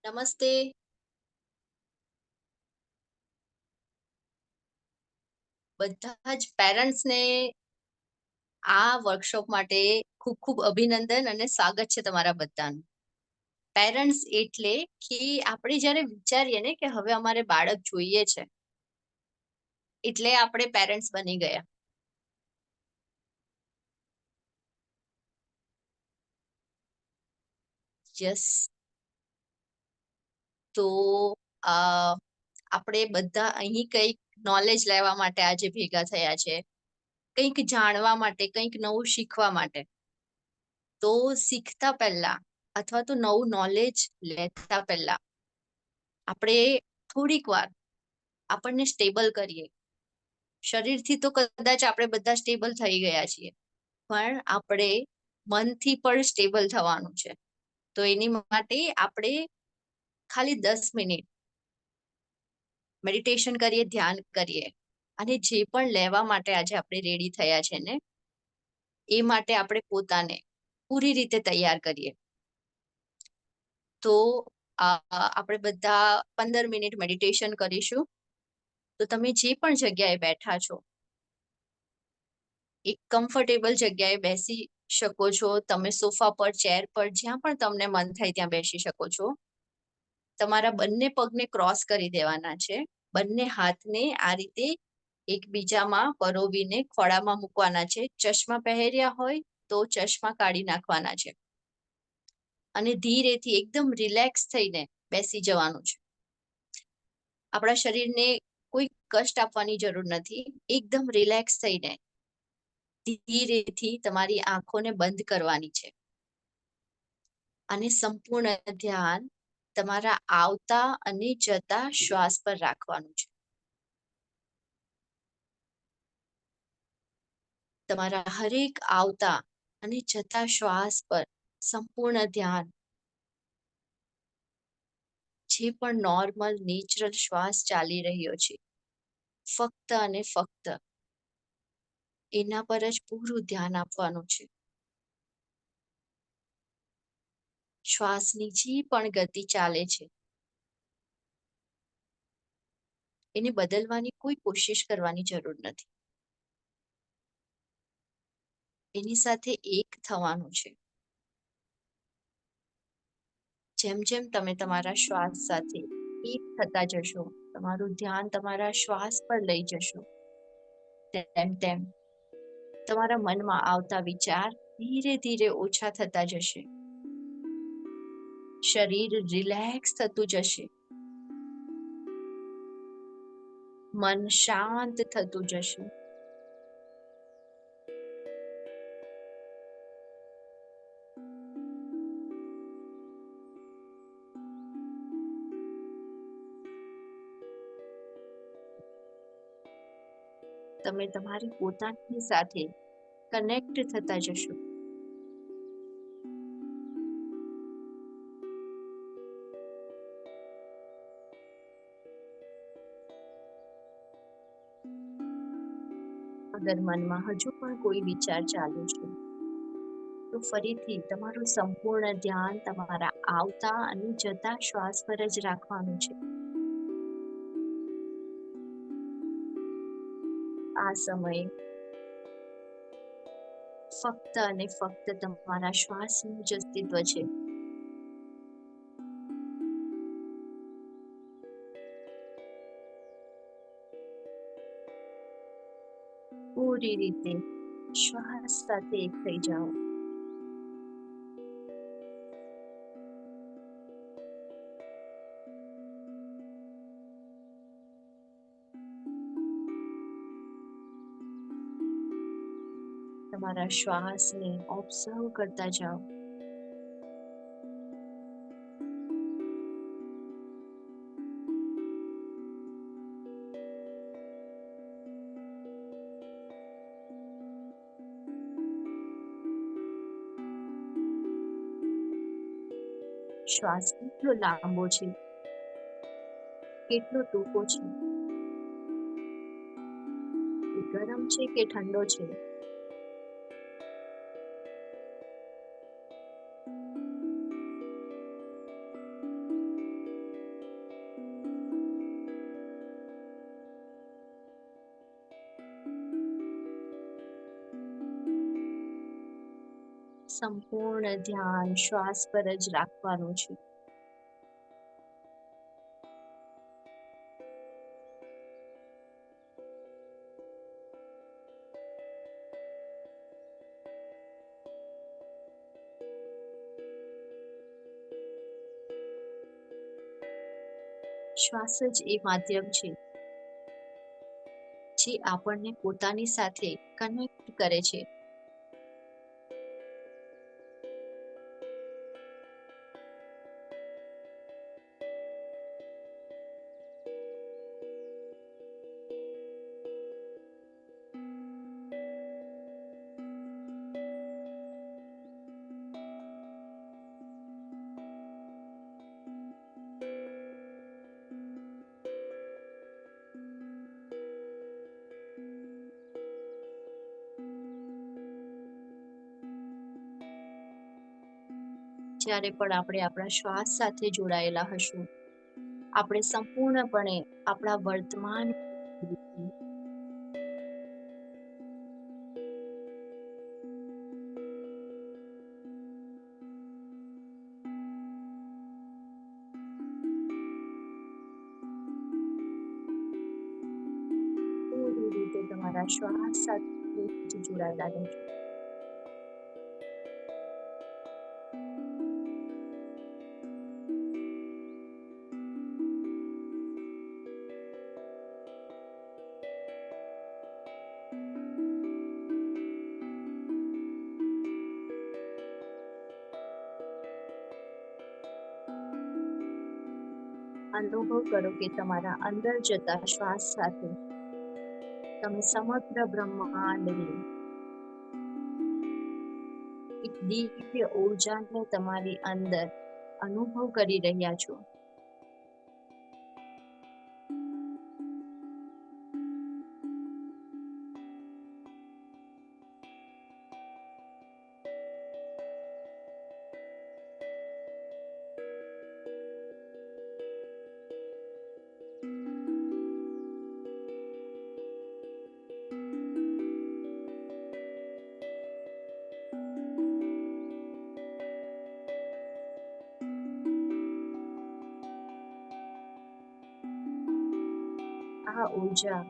નમસ્તે. બધા જ પેરેન્ટ્સને આ વર્કશોપ માટે ખૂબ ખૂબ અભિનંદન અને સ્વાગત છે તમારા બધાનું. પેરેન્ટ્સ એટલે કે આપણે જ્યારે વિચારીએ ને કે હવે અમારે બાળક જોઈએ છે, એટલે આપણે પેરેન્ટ્સ બની ગયા. યસ. તો અ, આપણે બધા અહીં કંઈક નોલેજ લેવા માટે આજે ભેગા થયા છે, કંઈક જાણવા માટે, કંઈક નવું શીખવા માટે. તો શીખતા પહેલા અથવા તો નવું નોલેજ લેતા પહેલા આપણે થોડીક વાર આપણને સ્ટેબલ કરીએ. શરીરથી તો કદાચ આપણે બધા સ્ટેબલ થઈ ગયા છીએ, પણ આપણે મનથી પણ સ્ટેબલ થવાનું છે. તો એની માટે આપણે ખાલી 10 મિનિટ મેડિટેશન કરીએ, ધ્યાન કરીએ, અને જે પણ લેવા માટે આજે આપણે રેડી થયા છે ને, એ માટે આપણે પોતાને પૂરી રીતે તૈયાર કરીએ. તો આપણે બધા 15 મિનિટ મેડિટેશન કરીશું. તો તમે જે પણ જગ્યાએ બેઠા છો, એક કમ્ફર્ટેબલ જગ્યાએ બેસી શકો છો. તમે સોફા પર, ચેર પર, જ્યાં પણ તમને મન થાય ત્યાં બેસી શકો છો. તમારા બંને પગને ક્રોસ કરી દેવાના છે. બંને હાથને આ રીતે એકબીજામાં પરોવીને ખોળામાં મૂકવાના છે. ચશ્મા પહેર્યા હોય તો ચશ્મા કાઢી નાખવાના છે અને ધીરેથી એકદમ રિલેક્સ થઈને બેસી જવાનું છે. આપણા શરીરને કોઈ કષ્ટ આપવાની જરૂર નથી. એકદમ રિલેક્સ થઈને ધીરેથી તમારી આંખોને બંધ કરવાની છે અને સંપૂર્ણ ધ્યાન તમારા આવતા અને જતા શ્વાસ પર રાખવાનું છે. તમારા હરેક આવતા અને જતા શ્વાસ પર સંપૂર્ણ ધ્યાન. જે પણ નોર્મલ નેચરલ શ્વાસ ચાલી રહ્યો છે, ફક્ત અને ફક્ત એના પર જ પૂરું ધ્યાન આપવાનું છે. શ્વાસની જે પણ ગતિ ચાલે છે, એને બદલવાની કોઈ કોશિશ કરવાની જરૂર નથી. એની સાથે એક થવાનું છે. જેમ જેમ તમે તમારા શ્વાસ સાથે એક થતા જશો, તમારું ધ્યાન તમારા શ્વાસ પર લઈ જશો, તેમ તેમ તમારા મનમાં આવતા વિચાર ધીરે ધીરે ઓછા થતા જશે. શરીર રિલેક્સ થતું જશે. મન શાંત થતું જશે. તમે તમારી પોતાની સાથે કનેક્ટ થતા જશો. અગર મનમાં હજુ પણ કોઈ વિચાર ચાલુ છે, તો ફરીથી તમારું સંપૂર્ણ ધ્યાન તમારા આવતા અને જતા શ્વાસ પર જ રાખવાનું છે. આ સમયે ફક્ત અને ફક્ત તમારા શ્વાસનું જ અસ્તિત્વ છે. પૂરી રીતે શ્વાસ સાથે એક થઈ જાઓ. તમારા શ્વાસને ઓબ્ઝર્વ કરતા જાઓ. શ્વાસ કેટલો લાંબો છે, કેટલો ટૂંકો છે, એ ગરમ છે કે ઠંડો છે, સંપૂર્ણ ધ્યાન શ્વાસ પર જ રાખવાનું છે. શ્વાસ જ એ માધ્યમ છે જે આપણને પોતાની સાથે કનેક્ટ કરે છે. જ્યારે પણ આપણે આપણા શ્વાસ સાથે જોડાયેલા હશું, આપણે સંપૂર્ણપણે આપણા વર્તમાન પૂરી રીતે તમારા શ્વાસ સાથે જોડાયેલા રહેજો. અનુભવ કરો કે તમારા અંદર જતા શ્વાસ સાથે તમે સમગ્ર બ્રહ્માંડની એક દિવ્ય ઊર્જાને તમારી અંદર અનુભવ કરી રહ્યા છો. આ ઊર્જા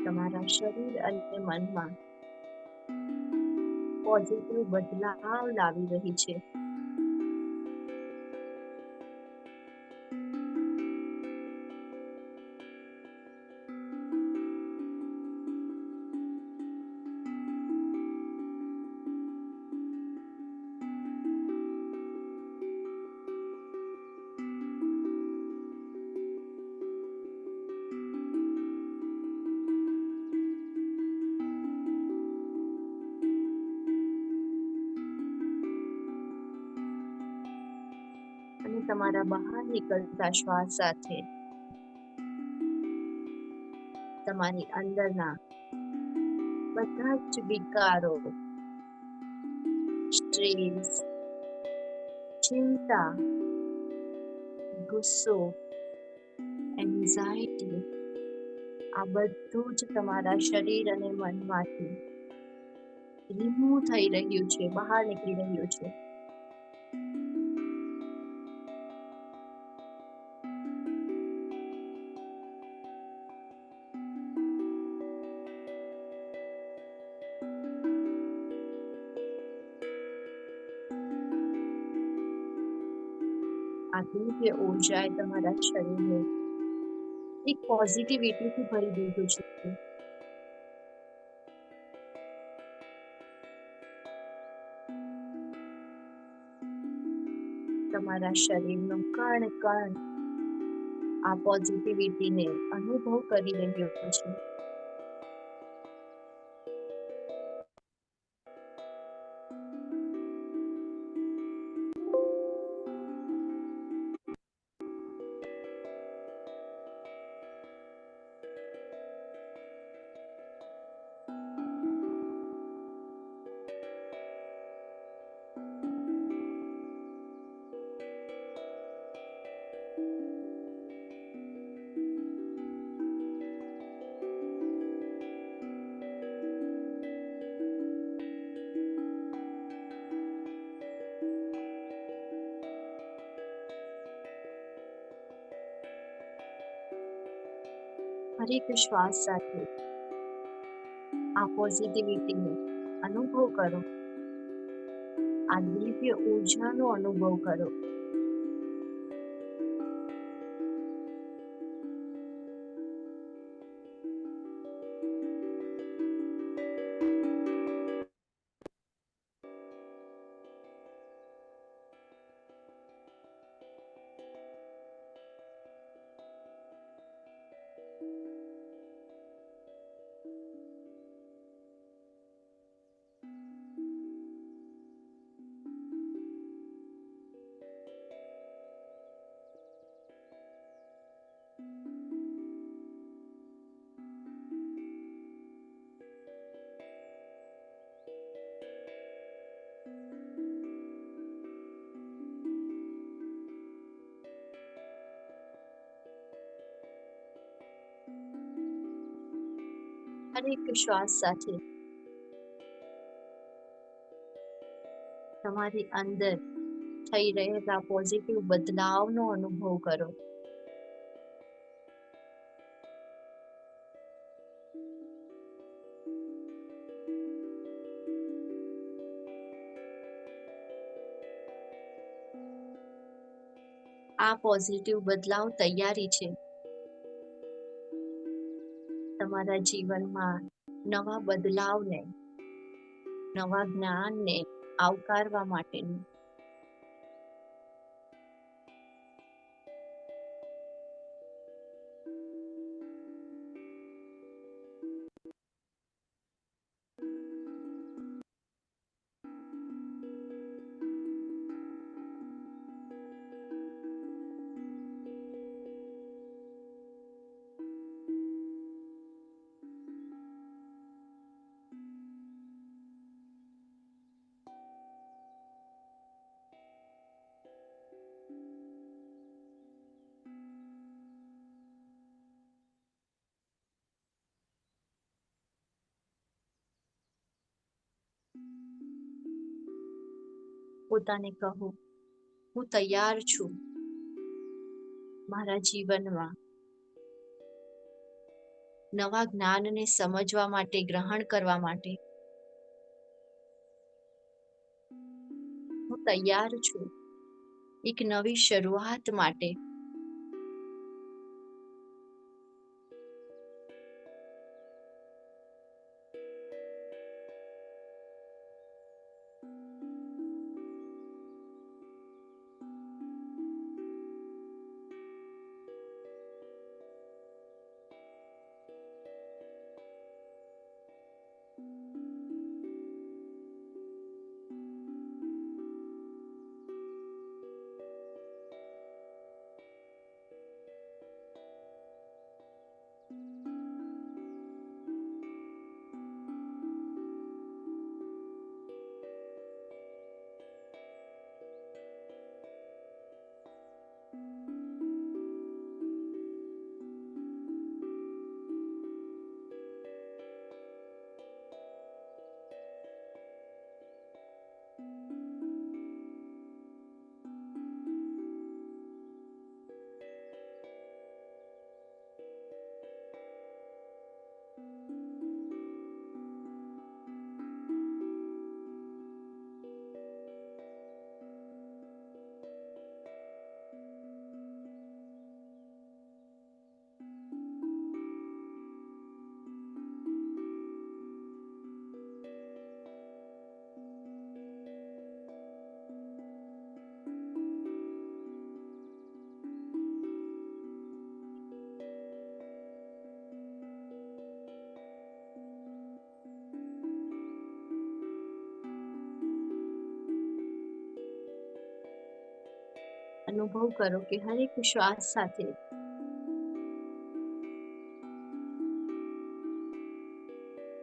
તમારા શરીર અને મનમાં પોઝિટિવ બદલાવ લાવી રહી છે. અને તમારા બહાર નીકળતા શ્વાસ સાથે તમારી અંદરના બધા જ વિકારો, સ્ટ્રેસ, ચિંતા, ગુસ્સો, એન્ઝાયટી, આ બધું જ તમારા શરીર અને મનમાંથી રિમૂવ થઈ રહ્યું છે, બહાર નીકળી રહ્યું છે. આ દિવ્ય ઊર્જાએ તમારા શરીરને એક પોઝિટિવિટીથી ભરી દીધું છે. તમારા શરીરનો કણ કણ આ પોઝિટિવિટીને અનુભવ કરી રહ્યો છે. હરેક શ્વાસ સાથે આ પોઝિટિવિટીનો અનુભવ કરો, આ દિવ્ય ઉર્જાનો અનુભવ કરો. હરેક શ્વાસ સાથે તમારી અંદર થઈ રહેલા પોઝિટિવ બદલાવનો અનુભવ કરો. આ પોઝિટિવ બદલાવ તૈયારી છે તમારા જીવનમાં નવા બદલાવને, નવા જ્ઞાનને આવકારવા માટેની. પોતાને કહો, હું તૈયાર છું મારા જીવનમાં નવા જ્ઞાનને સમજવા માટે, ગ્રહણ કરવા માટે. હું તૈયાર છું એક નવી શરૂઆત માટે. અનુભવ કરો કે હરેક શ્વાસ સાથે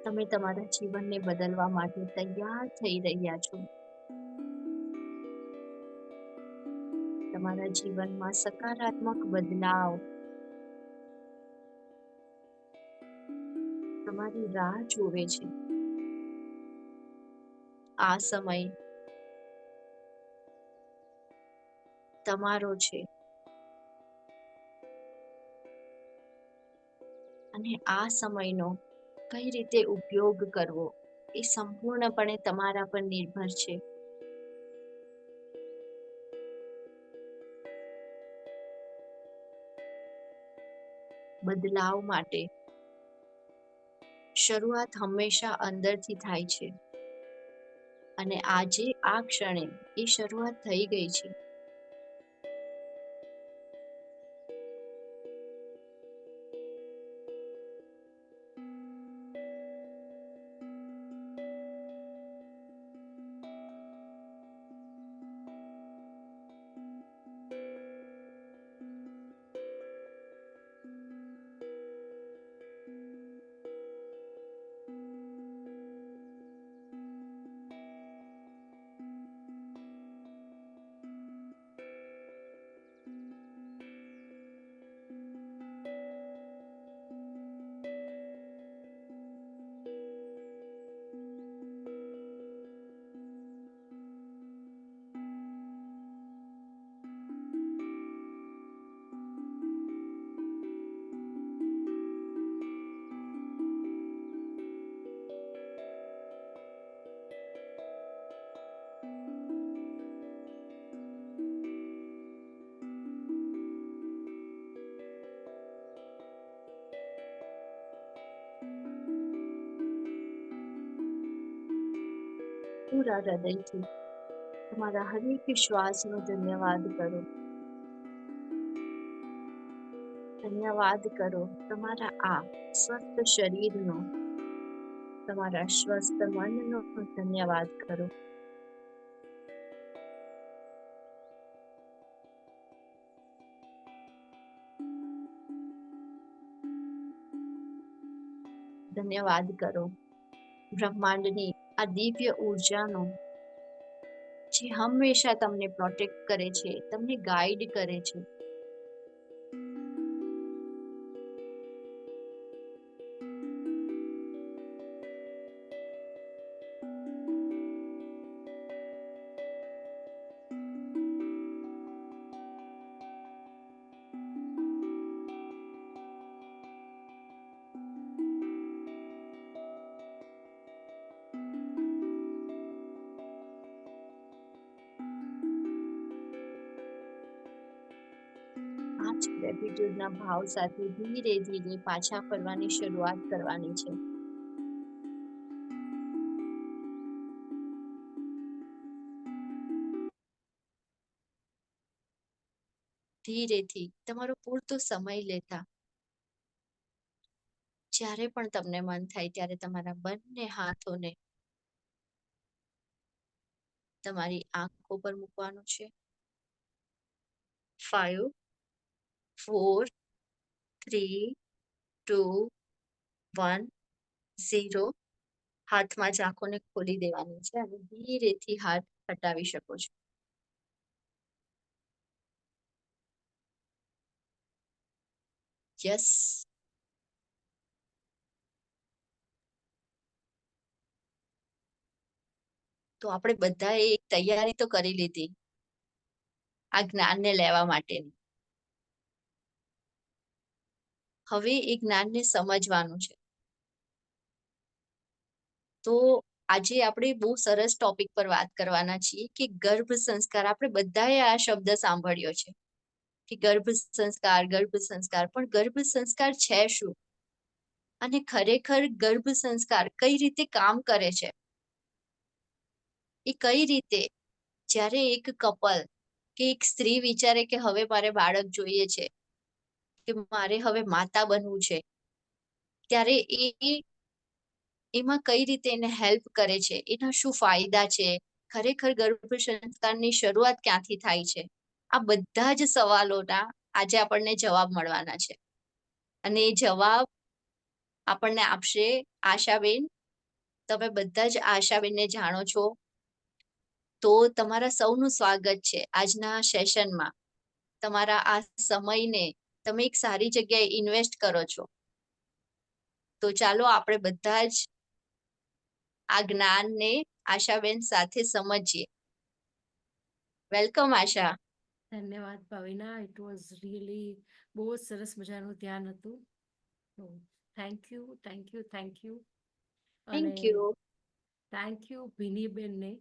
તમે તમારા જીવનને બદલવા માટે તૈયાર થઈ રહ્યા છો. તમારા જીવનમાં સકારાત્મક બદલાવ તમારી રાહ જોવે છે. આ સમય તમારો છે. અને આ સમયનો કઈ રીતે ઉપયોગ કરવો એ સંપૂર્ણપણે તમારા પર નિર્ભર છે. બદલાવ માટે શરૂઆત હંમેશા અંદરથી થાય છે અને આજે આ ક્ષણે એ શરૂઆત થઈ ગઈ છે. પૂરા હૃદયથી તમારા હરેક શ્વાસનો ધન્યવાદ કરો. ધન્યવાદ કરો તમારા આ સ્વસ્થ શરીરનો, તમારા સ્વસ્થ મનનો ધન્યવાદ કરો. ધન્યવાદ કરો બ્રહ્માંડની આ દિવ્ય ઉર્જાનો, જે હંમેશા તમને પ્રોટેક્ટ કરે છે, તમને ગાઈડ કરે છે. આ જ ગ્રેટિટ્યુડના ભાવ સાથે ધીરે ધીરે પાછા ફરવાની શરૂઆત કરવાની છે. ધીરેથી તમારો પૂરતો સમય લેતા, જ્યારે પણ તમને મન થાય ત્યારે તમારા બંને હાથોને તમારી આંખો પર મૂકવાનું છે. 5, 4, 3, 2, 1, 0. હાથમાં જ આંખોને ખોલી દેવાની છે અને ધીરેથી હાથ હટાવી શકો છો. યસ. તો આપણે બધાએ એક તૈયારી તો કરી લીધી આ જ્ઞાનને લેવા માટેની. હવે એ જ્ઞાનને સમજવાનું છે. તો આજે આપણે બહુ સરસ ટોપિક પર વાત કરવાના છીએ કે ગર્ભ સંસ્કાર. આપણે બધાએ આ શબ્દ સાંભળ્યો છે કે ગર્ભ સંસ્કાર, પણ ગર્ભ સંસ્કાર છે શું? અને ખરેખર ગર્ભ સંસ્કાર કઈ રીતે કામ કરે છે? એ કઈ રીતે જ્યારે એક કપલ કે એક સ્ત્રી વિચારે કે હવે મારે બાળક જોઈએ છે, કે મારે હવે માતા બનવું છે, ત્યારે એમાં કઈ રીતે એને હેલ્પ કરે છે, એના શું ફાયદા છે, ખરેખર ગર્ભ સંસ્કારની શરૂઆત ક્યાંથી થાય છે? આ બધા જ સવાલોના આજે આપણને જવાબ મળવાના છે. અને એ જવાબ આપણને આપશે આશાબેન. તમે બધા જ આશાબેનને જાણો છો, તો તમારા સૌનું સ્વાગત છે આજના સેશનમાં. તમારા આ સમયને તમે એક સારી જગ્યાએ ઇન્વેસ્ટ કરો છો. તો ચાલો આપણે બધા જ આ જ્ઞાનને આશાબેન સાથે સમજીએ. વેલકમ આશા. ધન્યવાદ ભાવિના. ઇટ વોઝ રિયલી બહુ જ સરસ મજાનું ધ્યાન હતું. Thank you, thank you, thank you. અને થેન્ક યુ. થેન્ક યુ ભીનીબેનને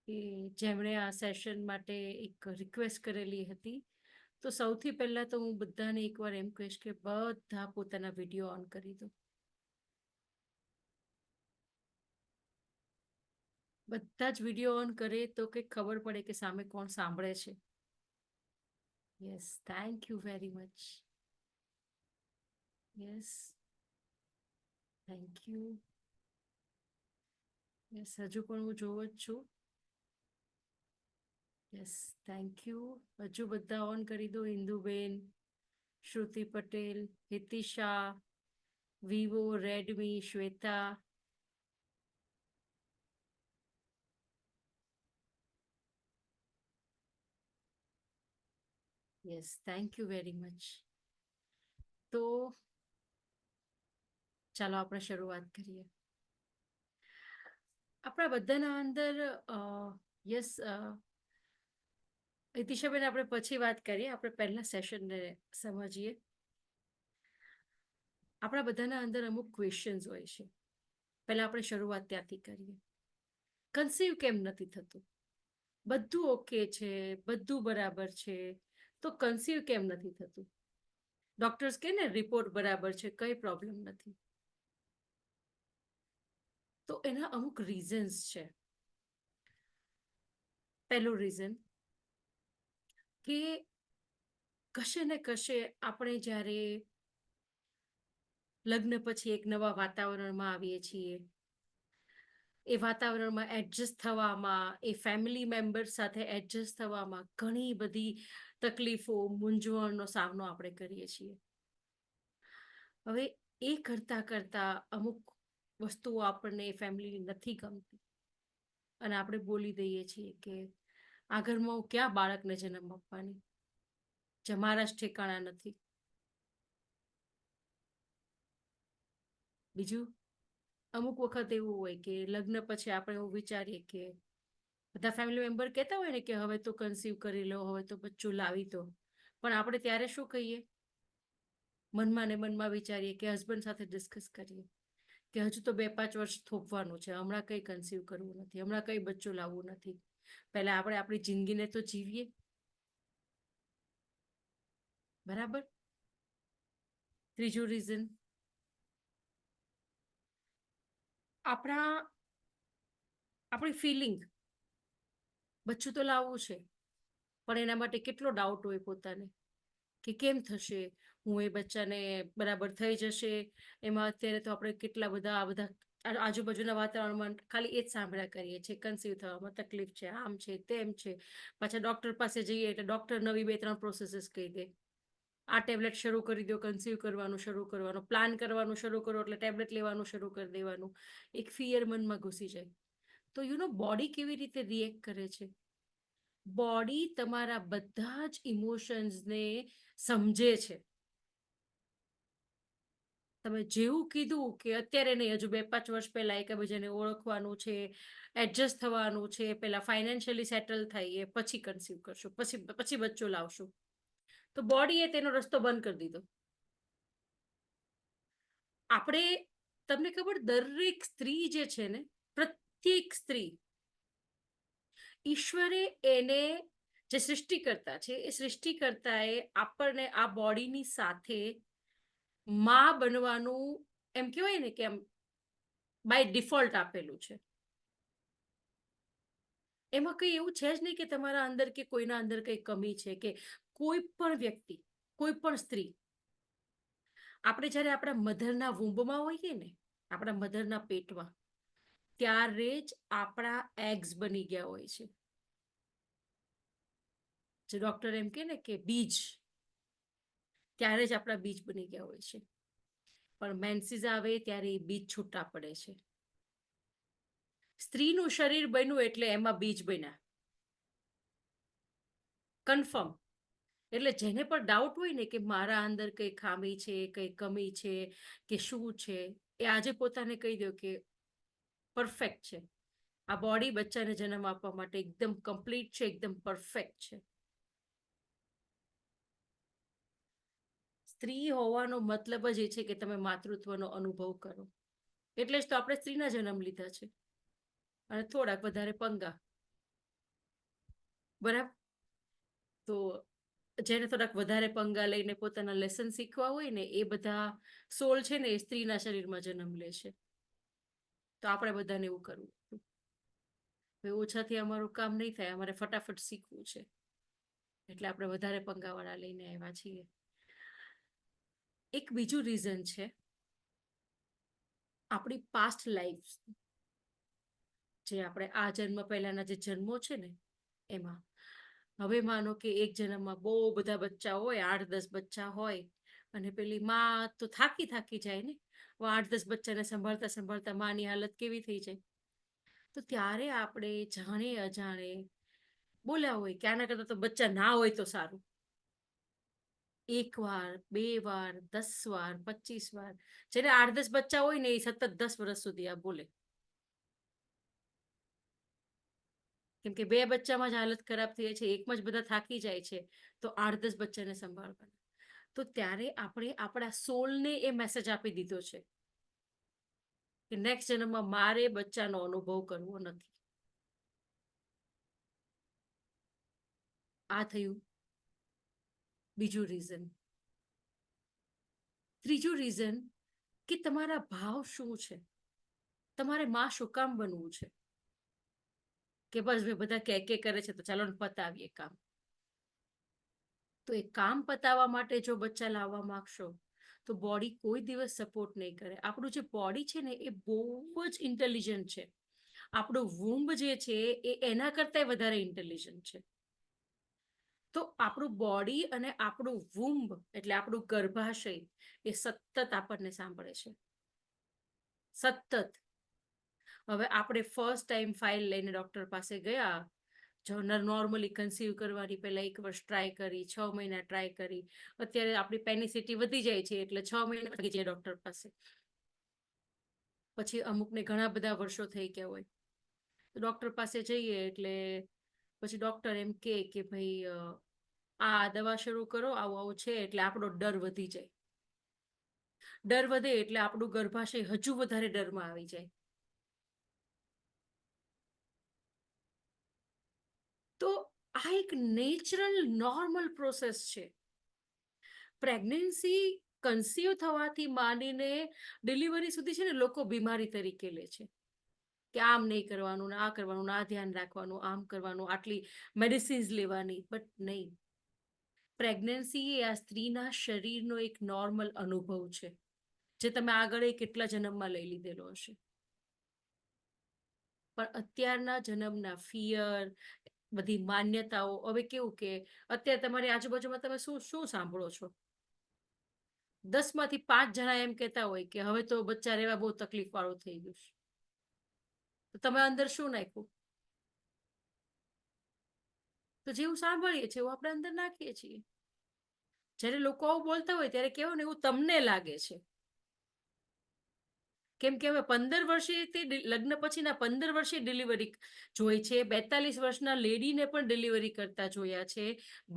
કે જેમણે આ સેશન માટે એક રિક્વેસ્ટ કરેલી હતી. તો સૌથી પહેલા તો હું બધાને એકવાર એમ કહીશ કે બધા પોતાના વિડીયો ઓન કરી દો. બધા જ વિડીયો ઓન કરે તો કંઈક ખબર પડે કે સામે કોણ સાંભળે છે. Yes, thank you very much. Yes, thank you. Yes, હજુ પણ હું જોઉં જ છું. Yes, thank you. હજુ બધા ઓન કરી દો. Induben, Shruti Patel, Hitisha, Vivo, Redmi, Shweta. Yes, thank you very much. તો ચાલો આપણે શરૂઆત કરીએ. આપણા બધાના અંદર યસ, હિતિશાબેન, આપણે પછી વાત કરીએ. આપણે પહેલા સેશનને સમજીએ. આપણા બધાના અંદર અમુક ક્વેશ્ચન્સ હોય છે. પહેલા આપણે શરૂઆત ત્યાંથી કરીએ. કન્સીવ કેમ નથી થતું? બધું ઓકે છે, બધું બરાબર છે, તો કન્સીવ કેમ નથી થતું? ડોક્ટર્સ કે ને રિપોર્ટ બરાબર છે, કઈ પ્રોબ્લેમ નથી. તો એના અમુક રીઝન્સ છે. પહેલું રીઝન કે કશે ને કશે આપણે જ્યારે લગ્ન પછી એક નવા વાતાવરણમાં આવીએ છીએ, એ વાતાવરણમાં એડજસ્ટ થવામાં, એ ફેમિલી મેમ્બર સાથે એડજસ્ટ થવામાં ઘણી બધી તકલીફો, મૂંઝવણનો સામનો આપણે કરીએ છીએ. હવે એ કરતા કરતા અમુક વસ્તુઓ આપણને ફેમિલી નથી ગમતી અને આપણે બોલી દઈએ છીએ કે આ ઘરમાં હું ક્યાં બાળકને જન્મ આપવાની, જે મારા જ ઠેકાણા નથી. બીજું, અમુક વખત એવું હોય કે લગ્ન પછી આપણે એવું વિચારીએ કે બધા ફેમિલી મેમ્બર કહેતા હોય ને કે હવે તો કન્સીવ કરી લો, હવે તો બચ્ચું લાવી દો. પણ આપણે ત્યારે શું કહીએ? મનમાં ને મનમાં વિચારીએ કે હસબન્ડ સાથે ડિસ્કસ કરીએ કે હજુ તો 2-5 વર્ષ થોપવાનું છે, હમણાં કઈ કન્સીવ કરવું નથી, હમણાં કઈ બચ્ચું લાવવું નથી. પહેલા આપણે આપણી જિંદગીને તો જીવીએ. બરાબર. ત્રીજું રીઝન, આપણી ફિલિંગ, બચ્ચું તો લાવવું છે, પણ એના માટે કેટલો ડાઉટ હોય પોતાને કે કેમ થશે, હું એ બચ્ચાને બરાબર થઈ જશે. એમાં અત્યારે તો આપણે કેટલા બધા આ બધા આજુબાજુના વાતાવરણમાં ખાલી એ જ સાંભળ્યા કરીએ છીએ, કન્સીવ થવામાં તકલીફ છે, આમ છે, તેમ છે. પાછા ડોક્ટર પાસે જઈએ એટલે ડોક્ટર નવી 2-3 પ્રોસેસીસ કહી દે. આ ટેબ્લેટ શરૂ કરી દો, કન્સીવ કરવાનું શરૂ કરવાનું, પ્લાન કરવાનું શરૂ કરો એટલે ટેબ્લેટ લેવાનું શરૂ કરી દેવાનું. એક ફિયર મનમાં ઘૂસી જાય. તો બોડી કેવી રીતે રિએક્ટ કરે છે? બોડી તમારા બધા જ ઇમોશન્સને સમજે છે. તમે જેવું કીધું કે અત્યારે નહીં, હજુ 2-5 વર્ષ પહેલા એકબીજાને ઓળખવાનું છે, એડજસ્ટ થવાનું છે, પહેલા ફાઇનાન્શિયલી સેટલ થઈએ, પછી કન્સીવ કરશું, પછી બચ્ચો લાવશું. તો બોડીએ તેનો રસ્તો બંધ કરી દીધો. આપણે, તમને ખબર, દરેક સ્ત્રી જે છે ને, પ્રત્યેક સ્ત્રી, ઈશ્વરે એને, જે સૃષ્ટિકર્તા છે, એ સૃષ્ટિકર્તાએ આપણને આ બોડીની સાથે માં બનવાનું, એમ કહેવાય ને કે એમ બાય ડિફોલ્ટ આપેલું છે. એમાં કઈ એવું છે જ નહીં કે તમારા અંદર કે કોઈના અંદર કઈ કમી છે, કે કોઈ પણ વ્યક્તિ, કોઈ પણ સ્ત્રી, આપણે જ્યારે આપણા મધરના વૂંબમાં હોઈએ ને, આપણા મધરના પેટમાં, ત્યારે જ આપણા એગ્સ બની ગયા હોય છે. જે ડોક્ટર એમ કે ને કે બીજ, ત્યારે જ આપણા બીજ બની ગયા હોય છે. પણ મેન્સીસ આવે ત્યારે એ બીજ છૂટા પડે છે. સ્ત્રીનું શરીર બન્યું એટલે એમાં બીજ બન્યા, કન્ફર્મ. એટલે જેને પણ ડાઉટ હોય ને કે મારા અંદર કઈ ખામી છે, કઈ કમી છે, કે શું છે, એ આજે પોતાને કહી દો કે પરફેક્ટ છે. આ બોડી બચ્ચાને જન્મ આપવા માટે એકદમ કમ્પ્લીટ છે, એકદમ પરફેક્ટ છે. સ્ત્રી હોવાનો મતલબ જ એ છે કે તમે માતૃત્વનો અનુભવ કરો. એટલે જ તો આપણે સ્ત્રીના જન્મ લીધા છે અને થોડાક વધારે પંગા, બરાબર? તો જેને થોડાક વધારે પંગા લઈને પોતાના લેસન શીખવા હોય ને, એ બધા સોલ છે ને એ સ્ત્રીના શરીરમાં જન્મ લે છે. તો આપણે બધાને એવું કરવું. ઓછાથી અમારું કામ નહીં થાય, અમારે ફટાફટ શીખવું છે, એટલે આપણે વધારે પંગાવાળા લઈને આવ્યા છીએ. એક બીજું રીઝન છે આપણી પાસ્ટ લાઈફ, જે આપણે આ જન્મ પહેલાના જે જન્મો છે ને એમાં. હવે માનો કે એક જન્મમાં બહુ બધા બચ્ચા હોય, 8-10 બચ્ચા હોય, અને પેલી માં તો થાકી થાકી જાય ને, 8-10 બચ્ચાને સંભાળતા સંભાળતા માની હાલત કેવી થઈ જાય. તો ત્યારે આપણે જાણે અજાણે બોલ્યા હોય કે આના કરતા તો બચ્ચા ના હોય તો સારું. 1 વાર, 2 વાર, 10 વાર, 25 વાર, જેને 8-10 બચ્ચા હોય ને એ સતત 10 વર્ષ સુધી આ બોલે. કેમ કે 2 બચ્ચામાં જ હાલત ખરાબ થઈ જાય છે, એકમાં જ બધા થાકી જાય છે, તો 8-10 બચ્ચાને સંભાળવાના. તો ત્યારે આપણે આપણા સોલને એ મેસેજ આપી દીધો છે કે નેક્સ્ટ જન્મમાં મારે બચ્ચાનો અનુભવ કરવો નથી. આ થયું બીજું રીઝન. ત્રીજું રીઝન કે તમારા ભાવ શું છે, તમારે માં શું કામ બનવું છે. કે બસ ભાઈ બધા કે કરે છે તો ચાલો ને પતાવીએ કામ. તો એ કામ પતાવવા માટે જો બચ્ચા લાવવા માંગશો તો બોડી કોઈ દિવસ સપોર્ટ નહીં કરે. આપણું જે બોડી છે ને એ બહુ જ ઇન્ટેલિજન્ટ છે. આપણું વૂમ્બ જે છે એ એના કરતા વધારે ઇન્ટેલિજન્ટ છે. તો આપણું બોડી અને આપણું વૂમ્બ એટલે આપણું ગર્ભાશય એ સતત આપણને સાંભળે છે, સતત. હવે આપણે ફર્સ્ટ ટાઈમ ફાઇલ લઈને ડોક્ટર પાસે ગયા, જો નોર્મલી કન્સીવ કરવાની પહેલા 1 વર્ષ ટ્રાય કરી, 6 મહિના ટ્રાય કરી. અત્યારે આપણી પેનિસિટી વધી જાય છે એટલે 6 મહિના લાગી જાય ડોક્ટર પાસે. પછી અમુકને ઘણા બધા વર્ષો થઈ ગયા હોય, તો ડોક્ટર પાસે જઈએ એટલે પછી ડોક્ટર એમ કે ભાઈ આ દવા શરૂ કરો, આવું આવું છે. એટલે આપણો ડર વધી જાય. ડર વધે એટલે આપણું ગર્ભાશય હજુ વધારે ડરમાં આવી જાય. તો આ એક નેચરલ નોર્મલ પ્રોસેસ છે. પ્રેગ્નન્સી કન્સીવ થવાથી માંડીને ડિલિવરી સુધી છે ને લોકો બીમારી તરીકે લે છે કે આમ નહીં કરવાનું ને આ કરવાનું ને આ ધ્યાન રાખવાનું, આમ કરવાનું, આટલી મેડિસિન્સ લેવાની. બટ નહીં, પ્રેગ્નન્સી એ આ સ્ત્રીના શરીરનો એક નોર્મલ અનુભવ છે, જે તમે આગળ કેટલા જન્મમાં લઈ લીધેલો હશે. પણ અત્યારના જન્મના ફિયર, બધી માન્યતાઓ, હવે કેવું કે અત્યારે તમારી આજુબાજુમાં તમે શું શું સાંભળો છો? 10માંથી 5 જણા એમ કહેતા હોય કે હવે તો બચ્ચા રહેવા બહુ તકલીફ વાળું થઈ ગયું છે. તો તમે અંદર શું નાખ્યું? તો જેવું સાંભળીએ છીએ એવું આપણે અંદર નાખીએ છીએ. જ્યારે લોકો આવું બોલતા હોય ત્યારે કેવું ને એવું તમને લાગે છે. કેમ કે હવે 15 વર્ષે લગ્ન પછીના 15 વર્ષે ડિલિવરી જોઈ છે, 42 વર્ષના લેડીને પણ ડિલિવરી કરતા જોયા છે,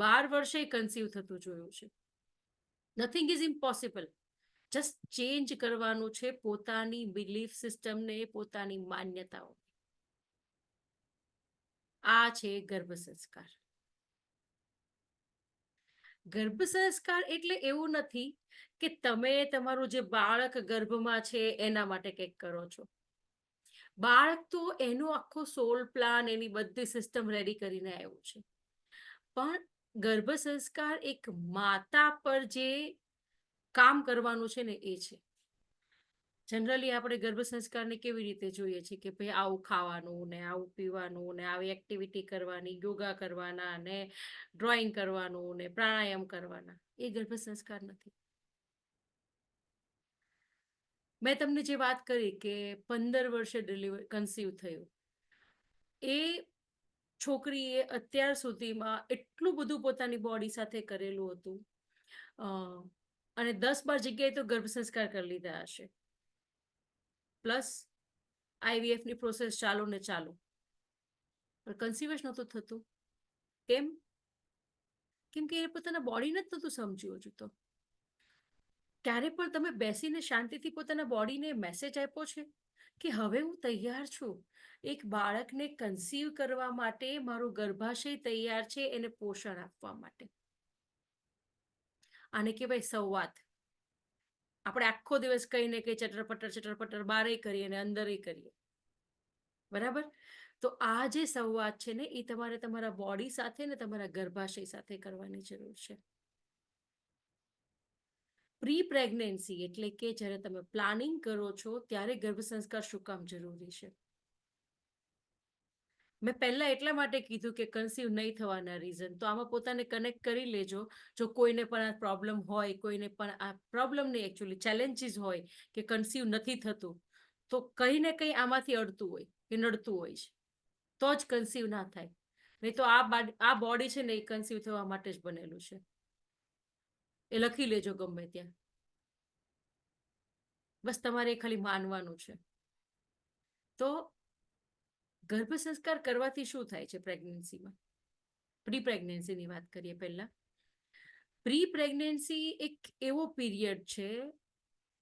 12 વર્ષે કન્સીવ થતું જોયું છે. Nothing is impossible. Just change કરવાનું છે પોતાની બિલીફ સિસ્ટમને, પોતાની માન્યતાઓ. આ છે ગર્ભ સંસ્કાર. ગર્ભ સંસ્કાર એટલે એવું નથી કે તમે તમારું જે બાળક ગર્ભમાં છે એના માટે કંઈક કરો છો. બાળક તો એનો આખો સોલ પ્લાન, એની બધી સિસ્ટમ રેડી કરીને આવ્યું છે. પણ ગર્ભ સંસ્કાર એક માતા પર જે કામ કરવાનું છે ને એ છે. જનરલી આપણે ગર્ભ સંસ્કારને કેવી રીતે જોઈએ છીએ કે ભાઈ આવું ખાવાનું ને આવું પીવાનું ને આવી એક્ટિવિટી કરવાની, યોગા કરવાના ને ડ્રોઈંગ કરવાનું ને પ્રાણાયામ કરવાના. એ ગર્ભ સંસ્કાર નથી. મેં તમને જે વાત કરી કે 15 વર્ષે કન્સીવ થયું, એ છોકરીએ અત્યાર સુધીમાં એટલું બધું પોતાની બોડી સાથે કરેલું હતું, અને 10-12 જગ્યાએ તો ગર્ભ સંસ્કાર કરી લીધા હશે, પ્લસ આઈવીએફની પ્રોસેસ ચાલુ ને ચાલુ, પણ કન્સીવ જ નહોતું થતું. કેમ? કેમ કે એ પોતાના બોડીને જ નહોતું સમજ્યું હજુ તો. ક્યારે પણ તમે બેસીને શાંતિથી પોતાના બોડીને મેસેજ આપ્યો છે કે હવે હું તૈયાર છું, એક બાળકને કન્સીવ કરવા માટે મારો ગર્ભાશય તૈયાર છે એને પોષણ આપવા માટે. આને કહેવાય સંવાદ. આપણે આખો દિવસ કઈ ને કઈ ચટર પટર બારે કરીએ અને અંદર કરીએ, બરાબર? તો આ જે સંવાદ છે ને એ તમારે તમારા બોડી સાથે ને તમારા ગર્ભાશય સાથે કરવાની જરૂર છે. પ્રી પ્રેગ્નન્સી એટલે કે જ્યારે તમે પ્લાનિંગ કરો છો ત્યારે ગર્ભ સંસ્કાર શું કામ જરૂરી છે? મેં પહેલા એટલા માટે કીધું કે કન્સીવ નહીં થવાના રીઝન, તો આમાં પોતાને કનેક્ટ કરી લેજો. જો કોઈને પણ આ પ્રોબ્લેમ હોય, કોઈને પણ આ પ્રોબ્લેમ નહીં, એકચ્યુઅલી ચેલેન્જીસ હોય કે કન્સીવ નથી થતું, તો કંઈ ને કંઈ આમાંથી અડતું હોય કે નડતું હોય છે, તો જ કન્સીવ ના થાય. નહીં તો આ બોડી છે ને એ કન્સીવ થવા માટે જ બનેલું છે. એ લખી લેજો ગમે ત્યાં. બસ તમારે ખાલી માનવાનું છે. તો ગર્ભ સંસ્કાર કરવાથી શું થાય છે પ્રેગ્નન્સીમાં? પ્રી પ્રેગ્નન્સીની વાત કરીએ પહેલા. પ્રી પ્રેગ્નન્સી એક એવો પીરિયડ છે,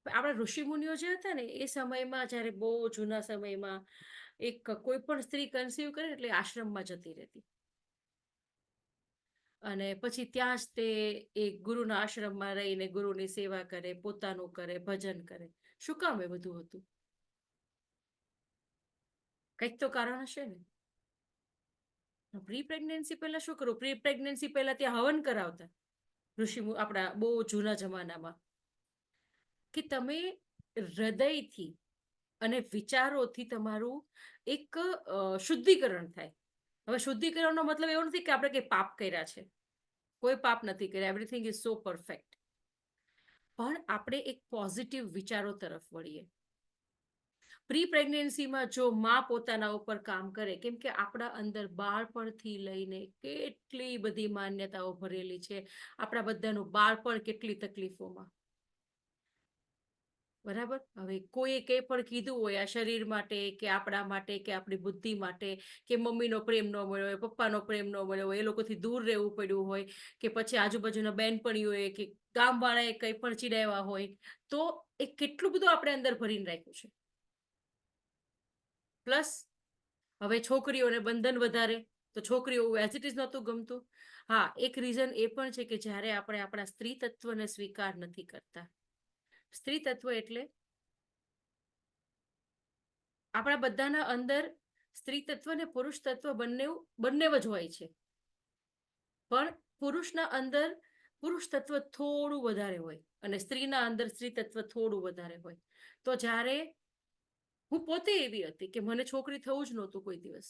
આપણા ઋષિમુનિઓ જે હતા ને એ સમયમાં, જ્યારે બહુ જૂના સમયમાં એક કોઈ પણ સ્ત્રી કન્સીવ કરે એટલે આશ્રમમાં જતી રહેતી અને પછી ત્યાં જ તે એક ગુરુના આશ્રમમાં રહીને ગુરુની સેવા કરે, પોતાનું કરે, ભજન કરે. શું કામ એ બધું હતું? કંઈક તો કારણ હશે ને. પ્રી પ્રેગ્નન્સી પહેલા શું કરું? પ્રી પ્રેગ્નન્સી પહેલા ત્યાં હવન કરાવતા ઋષિ આપણા બહુ જૂના જમાનામાં, કે તમે હૃદયથી અને વિચારોથી તમારું એક શુદ્ધિકરણ થાય. હવે શુદ્ધિકરણનો મતલબ એવો નથી કે આપણે કઈ પાપ કર્યા છે. કોઈ પાપ નથી કર્યા, એવરીથિંગ ઇઝ સો પરફેક્ટ. પણ આપણે એક પોઝિટિવ વિચારો તરફ વળીએ. પ્રી પ્રેગ્નન્સીમાં જો માં પોતાના ઉપર કામ કરે, કેમ કે આપણા અંદર બાળપણથી લઈને કેટલી બધી માન્યતાઓ ભરેલી છે, આપણા બધાનું બાળપણ કેટલી તકલીફોમાં, બરાબર? હવે કોઈએ કંઈ પણ કીધું હોય આ શરીર માટે કે આપણા માટે કે આપણી બુદ્ધિ માટે, કે મમ્મીનો પ્રેમ ન મળ્યો હોય, પપ્પાનો પ્રેમ ન મળ્યો હોય, એ લોકોથી દૂર રહેવું પડ્યું હોય, કે પછી આજુબાજુના બહેનપણીઓએ કે ગામવાળાએ કંઈ પણ ચીડાવ્યા હોય, તો એ કેટલું બધું આપણે અંદર ભરીને રાખ્યું છે. પ્લસ હવે છોકરીઓને બંધન વધારે, તો છોકરીઓ એઝ ઇટ ઇઝ નહોતું ગમતું. હા, એક રીઝન એ પણ છે કે જ્યારે આપણે આપણા સ્ત્રી તત્વને સ્વીકાર નથી કરતા. સ્ત્રી તત્વ એટલે આપણા બધાના અંદર સ્ત્રી તત્વ ને પુરુષ તત્વ બંને જ હોય છે, પણ પુરુષના અંદર પુરુષ તત્વ થોડું વધારે હોય અને સ્ત્રીના અંદર સ્ત્રી તત્વ થોડું વધારે હોય. તો જ્યારે હું પોતે એવી હતી કે મને છોકરી થવું જ નહોતું કોઈ દિવસ.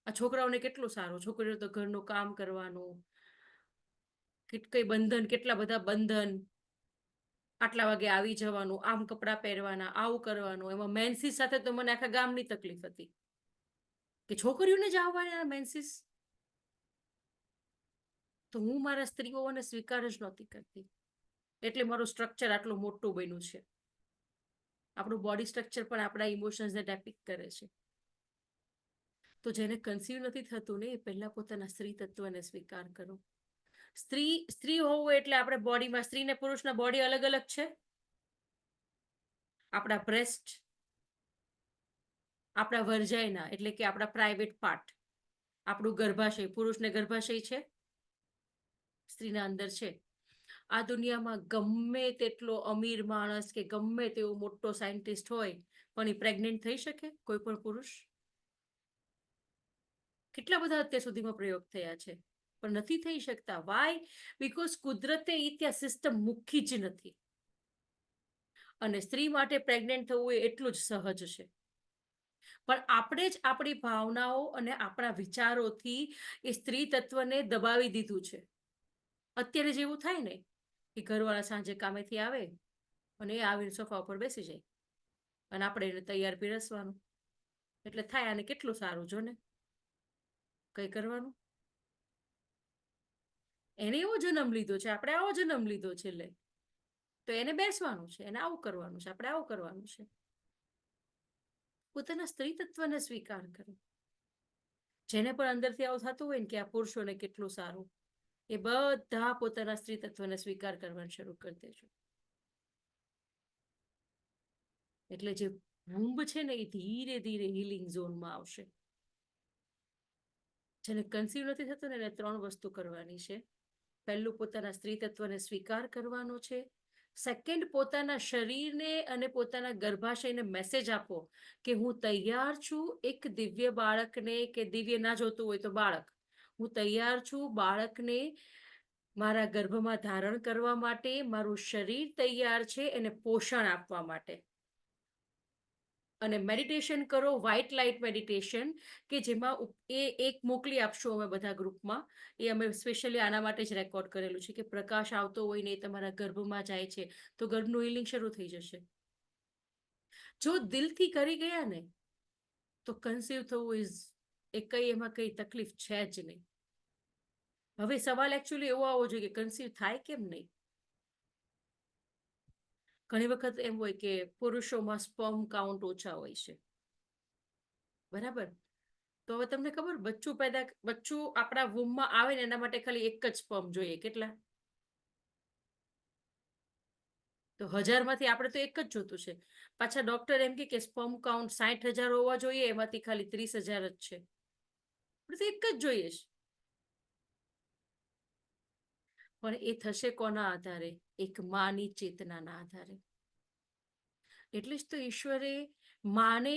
આ છોકરાઓને કેટલું સારું, છોકરીઓ તો ઘરનું કામ કરવાનું, કઈ બંધન, કેટલા બધા બંધન, આટલા વાગે આવી જવાનું, આમ કપડાં પહેરવાના, આવું કરવાનું. એમાં મેન્સીસ સાથે તો મને આખા ગામની તકલીફ હતી કે છોકરીઓને જ આવવાના મેન્સીસ. તો હું મારા સ્ત્રીઓને સ્વીકાર જ નહોતી કરતી, એટલે મારું સ્ટ્રક્ચર આટલું મોટું બન્યું છે. આપણું બોડી સ્ટ્રક્ચર પણ આપણા ઇમોશન્સને ડેપિક્ટ કરે છે. તો જેને કન્સીવ નથી થતું ને, એ પહેલા પોતાના સ્ત્રી તત્વને સ્વીકાર કરો. સ્ત્રી હોવું એટલે આપણે બોડીમાં, સ્ત્રીને પુરુષના બોડી અલગ અલગ છે. આપણા બ્રેસ્ટ, આપણા વર્જાઈના એટલે કે આપણા પ્રાઇવેટ પાર્ટ, આપણું ગર્ભાશય, પુરુષને ગર્ભાશય છે, સ્ત્રીના અંદર છે. આ દુનિયામાં ગમે તેટલો અમીર માણસ કે ગમે તેવો મોટો સાયન્ટિસ્ટ હોય, પણ એ પ્રેગ્નેન્ટ થઈ શકે કોઈ પણ પુરુષ? કેટલા બધા અત્યાર સુધીમાં પ્રયોગ થયા છે, પણ નથી થઈ શકતા. વાય? બીકોઝ કુદરતે એ ત્યાં સિસ્ટમ મૂકી જ નથી. અને સ્ત્રી માટે પ્રેગ્નેન્ટ થવું એ એટલું જ સહજ છે. પણ આપણે જ આપણી ભાવનાઓ અને આપણા વિચારોથી એ સ્ત્રી તત્વને દબાવી દીધું છે. અત્યારે જેવું થાય ને કે ઘરવાળા સાંજે કામેથી આવે અને એ આવીને સોફા ઉપર બેસી જાય અને આપણે એને તૈયાર પીરસવાનું, એટલે થાય આને કેટલું સારું, જો ને કઈ કરવાનું. એને એવો જન્મ લીધો છે, આપણે આવો જન્મ લીધો છે, લે તો એને બેસવાનું છે, એને આવું કરવાનું છે, આપણે આવું કરવાનું છે. પોતાના સ્ત્રી તત્વને સ્વીકાર કરો. જેને પણ અંદરથી આવું થતું હોય ને કે આ પુરુષોને કેટલું સારું, એ બધા પોતાના સ્ત્રી તત્વને સ્વીકાર કરવાનું શરૂ કરી દેજો. એટલે જે ભૂંબ છે ને એ ધીરે ધીરે હીલિંગ ઝોનમાં આવશે. જેને કન્સીવ નથી થતું ને એને 3 વસ્તુ કરવાની છે. પહેલું, પોતાના સ્ત્રી તત્વને સ્વીકાર કરવાનો છે. સેકન્ડ, પોતાના શરીરને અને પોતાના ગર્ભાશયને મેસેજ આપો કે હું તૈયાર છું એક દિવ્ય બાળકને, કે દિવ્ય ના જોતું હોય તો બાળક, હું તૈયાર છું બાળકને મારા ગર્ભમાં ધારણ કરવા માટે. મારું શરીર તૈયાર છે એને પોષણ આપવા માટે. અને મેડિટેશન કરો, વ્હાઇટ લાઇટ મેડિટેશન, કે જેમાં એ એક મોકલી આપશો અમે બધા ગ્રુપમાં. એ અમે સ્પેશિયલી આના માટે જ રેકોર્ડ કરેલું છે કે પ્રકાશ આવતો હોય ને એ તમારા ગર્ભમાં જાય છે તો ગર્ભનું હિલિંગ શરૂ થઈ જશે. જો દિલથી કરી ગયા ને તો કન્સીવ થવું એમાં કઈ તકલીફ છે જ નહીં. હવે સવાલ એકચ્યુઅલી એવો આવવો જોઈએ કે કન્સીવ થાય કેમ નહીં. ઘણી વખત એમ હોય કે પુરુષોમાં સ્પર્મ કાઉન્ટ ઓછા હોય છે, બરાબર? તો હવે તમને ખબર, બચ્ચું આપણા વૂમમાં આવે ને એના માટે ખાલી એક જ સ્પર્મ જોઈએ. કેટલા? તો 1000માંથી આપણે તો એક જ જોતું છે. પાછા ડોક્ટર એમ કે સ્પર્મ કાઉન્ટ 60,000 હોવા જોઈએ, એમાંથી ખાલી 30,000 જ છે. આપણે તો એક જ જોઈએ છે. પણ એ થશે કોના આધારે? એક માની ચેતનાના આધારે. એટલે જ તો ઈશ્વરે માને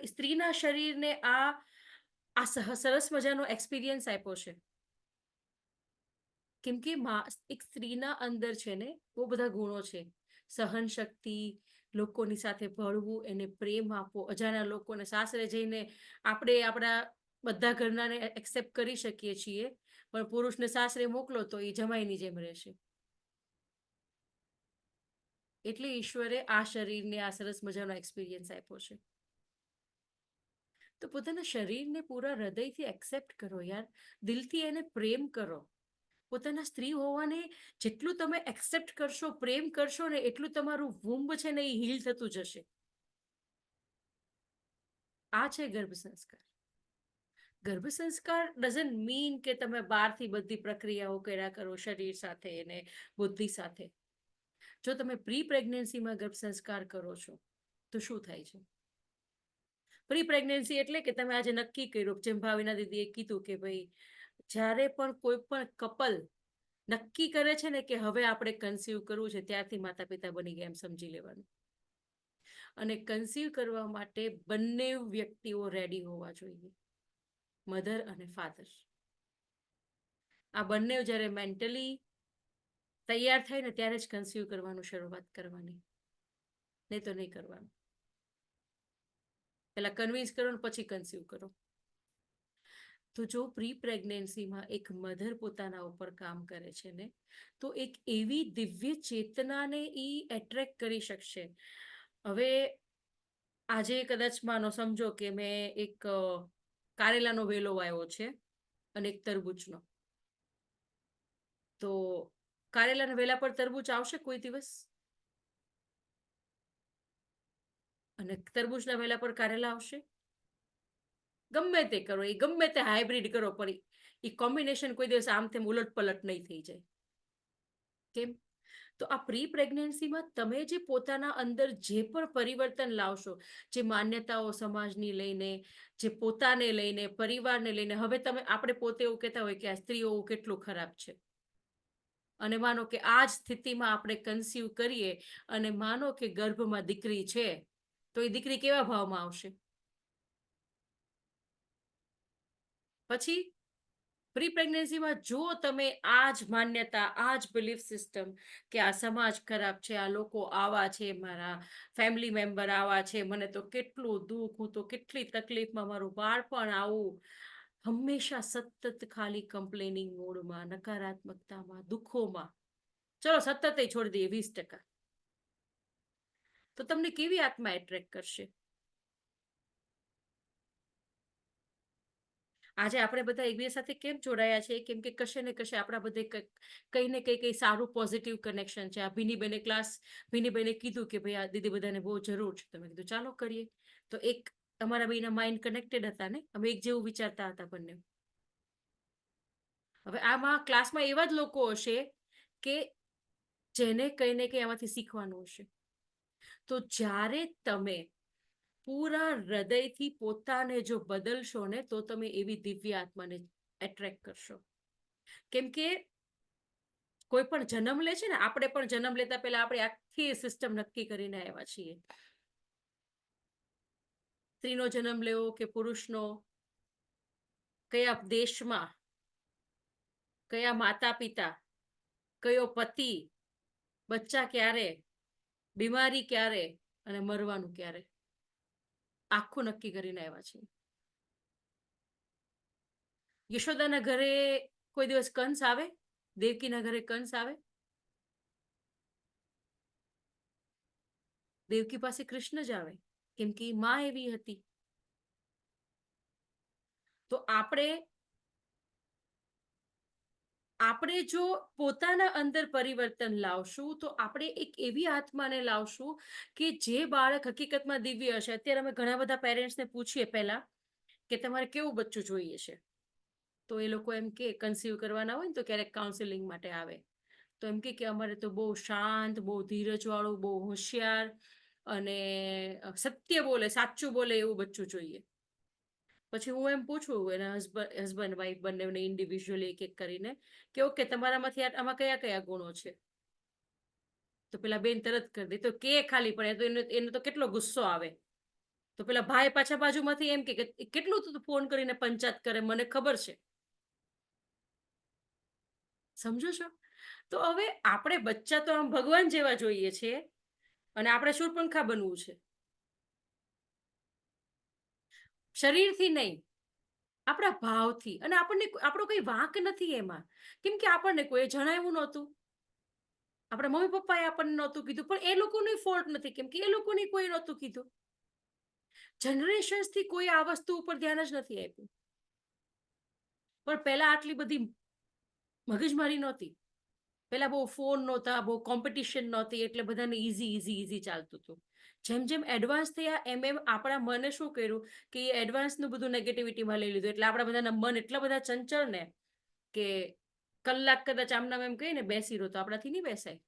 સ્ત્રીના શરીરને આ સરસ મજાનો એક્સપિરિયન્સ આપ્યો છે. કેમ કે એક સ્ત્રીના અંદર છે ને બહુ બધા ગુણો છે. સહન શક્તિ, લોકોની સાથે ભળવું, એને પ્રેમ આપવો. અજાણ્યા લોકોને સાસરે જઈને આપણે આપણા બધા ઘરનાને એક્સેપ્ટ કરી શકીએ છીએ, પણ પુરુષને સાસરે મોકલો તો એ જમાઈની જેમ રહેશે. એટલે ઈશ્વરે આ શરીરને આ સરસ મજાનો એક્સપિરિયન્સ આપ્યો છે. તો પોતાના શરીરને પૂરા હૃદયથી એક્સેપ્ટ કરો યાર, દિલથી એને પ્રેમ કરો. પોતાના સ્ત્રી હોવાને જેટલું તમે એક્સેપ્ટ કરશો, પ્રેમ કરશો ને, એટલું તમારું વૂમ્બ છે ને એ હીલ થતું જશે. આ છે ગર્ભ સંસ્કાર. ગર્ભ સંસ્કાર ડઝન્ટ મીન કે તમે બહારથી બધી પ્રક્રિયાઓ કર્યા કરો શરીર સાથે અને બુદ્ધિ સાથે. જો તમે પ્રી પ્રેગ્નન્સીમાં ગર્ભ સંસ્કાર કરો છો તો શું થાય છે? પ્રી પ્રેગ્નન્સી એટલે કે તમે આજે નક્કી કર્યું, જેમ ભાવિના દીદીએ કીધું કે ભાઈ, જ્યારે પણ કોઈ પણ કપલ નક્કી કરે છે ને કે હવે આપણે કન્સીવ કરવું છે, ત્યારથી માતા પિતા બની ગયા એમ સમજી લેવાનું. અને કન્સીવ કરવા માટે બંને વ્યક્તિઓ રેડી હોવા જોઈએ, મધર અને ફાધર. આ બંને જ્યારે મેન્ટલી તૈયાર થાય ને ત્યારે જ કન્સીવ કરવાનું શરૂઆત કરવાની, નહીં તો નહીં કરવાનું. પેલા કન્વિન્સ કરો ને પછી કન્સીવ કરો. તો જો પ્રી પ્રેગ્નન્સીમાં એક મધર પોતાના ઉપર કામ કરે છે ને, તો એક એવી દિવ્ય ચેતનાને ઈ એટ્રેક્ટ કરી શકશે. હવે આજે કદાચ માનો સમજો કે મેં એક કારેલાનો વેલો વાવ્યો છે અને એક તરબૂચનો. તો કારેલાના વેલા પર તરબૂચ આવશે કોઈ દિવસ? અને તરબૂચના વેલા પર કારેલા આવશે? ગમે તે કરો, એ ગમે તે હાઇબ્રિડ કરો, પણ એ કોમ્બિનેશન કોઈ દિવસ આમ તેમ ઉલટ પલટ નહીં થઈ જાય. કેમ? તો આ પ્રી પ્રેગ્નન્સીમાં તમે જે પોતાના અંદર જે પણ પરિવર્તન લાવશો, જે માન્યતાઓ સમાજની લઈને, જે પોતાને લઈને, પરિવારને લઈને, હવે આપણે પોતે એવું કહેતા હોય કે આ સ્ત્રીઓ કેટલું ખરાબ છે. અને માનો કે આ જ સ્થિતિમાં આપણે કન્સીવ કરીએ અને માનો કે ગર્ભમાં દીકરી છે, તો એ દીકરી કેવા ભાવમાં આવશે? પછી પ્રી પ્રેગ્નન્સીમાં જો તમે આ જ માન્યતા, આ જ બિલીફ સિસ્ટમ કે આ સમાજ ખરાબ છે, આ લોકો આવા છે, મારા ફેમિલી મેમ્બર આવા છે, મને તો કેટલું દુઃખ, હું તો કેટલી તકલીફમાં, મારું બાળપણ આવું, હંમેશા સતત ખાલી કમ્પ્લેનિંગ મોડમાં, નકારાત્મકતામાં, દુઃખોમાં, ચલો સતત છોડી દઈએ 20%, તો તમને કેવી આત્મા એટ્રેક્ટ કરશે? આજે આપણે બધા એકબીજા સાથે કેમ જોડાયા છે? કેમ કે કશે ને કશે આપણા બધે કઈ ને કઈ સારું પોઝિટિવ કનેક્શન છે. આ ભીનીબેને કીધું કે ભાઈ આ દીદી બધાને બહુ જરૂર છે. તમે કીધું ચાલો કરીએ. તો એક અમારા બેના માઇન્ડ કનેક્ટેડ હતા ને, અમે એક જેવું વિચારતા હતા બંને. હવે આમાં ક્લાસમાં એવા જ લોકો હશે કે જેને કઈ ને કઈ આમાંથી શીખવાનું હશે. તો જ્યારે તમે પૂરા હૃદયથી પોતાને જો બદલશો ને તો તમે એવી દિવ્ય આત્માને એટ્રેક્ટ કરશો. કેમ કે કોઈ પણ જન્મ લે છે ને, આપણે પણ જન્મ લેતા પહેલા આપણે આખી સિસ્ટમ નક્કી કરીને આવ્યા છીએ. સ્ત્રીનો જન્મ લેવો કે પુરુષનો, કયા દેશમાં, કયા માતા પિતા, કયો પતિ, બચ્ચા ક્યારે, બીમારી ક્યારે અને મરવાનું ક્યારે, આખું નક્કી કરીને આવ્યા છે. યશોદાના ઘરે કોઈ દિવસ કંસ આવે? દેવકીના ઘરે કંસ આવે? દેવકી પાસે કૃષ્ણ જ આવે, કેમ કે માં એવી હતી. તો આપણે જો પોતાના અંદર પરિવર્તન લાવશું તો આપણે એક એવી આત્માને લાવશું કે જે બાળક હકીકતમાં દિવ્ય હશે. અત્યારે અમે ઘણા બધા પેરેન્ટ્સને પૂછીએ પહેલા કે તમારે કેવું બચ્ચું જોઈએ છે, તો એ લોકો એમ કે કન્સીવ કરવાના હોય ને તો ક્યારેક કાઉન્સેલિંગ માટે આવે, તો એમ કે અમારે તો બહુ શાંત, બહુ ધીરજવાળું, બહુ હોશિયાર અને સત્ય બોલે, સાચું બોલે એવું બચ્ચું જોઈએ. પછી હું એમ પૂછું એના હસબન્ડ વાઈફ બંનેને ઇન્ડિવિજ્યુઅલી એક એક કરીને કે ઓકે તમારામાંથી આમાં કયા કયા ગુણો છે, તો પેલા બેન તરત કરી દે તો કે ખાલી પડે તો એને તો કેટલો ગુસ્સો આવે. તો પેલા ભાઈ પાછા બાજુમાંથી એમ કે કેટલું તું ફોન કરીને પંચાયત કરે, મને ખબર છે. સમજો છો? તો હવે આપણે બચ્ચા તો આમ ભગવાન જેવા જોઈએ છે અને આપણે શૂરપંખા બનવું છે, શરીરથી નહીં, આપણા ભાવથી. અને આપણો કઈ વાંક નથી એમાં, કેમ કે આપણને કોઈ જણાવ્યું નહોતું, આપણા મમ્મી પપ્પાએ આપણને નહોતું કીધું, પણ એ લોકોની ફોલ્ટ નથી, કેમ કે એ લોકોને કોઈ નહોતું કીધું. જનરેશન્સથી કોઈ આ વસ્તુ ઉપર ધ્યાન જ નથી આપ્યું. પણ પહેલા આટલી બધી મગજમારી નહોતી, પેલા બહુ ફોન નહોતા, બહુ કોમ્પિટિશન નહોતી, એટલે બધાને ઈઝી ઈઝી ઈઝી ચાલતું હતું. જેમ જેમ એડવાન્સ થયા એમ એમ આપણા મને શું કર્યું કે એડવાન્સનું બધું નેગેટિવિટીમાં લઈ લીધું, એટલે આપણા બધાના મન એટલા બધા ચંચળ ને કે કલાક કદાચ આમનામ એમ કહીને બેસી રહો તો આપણાથી નહીં બેસાય.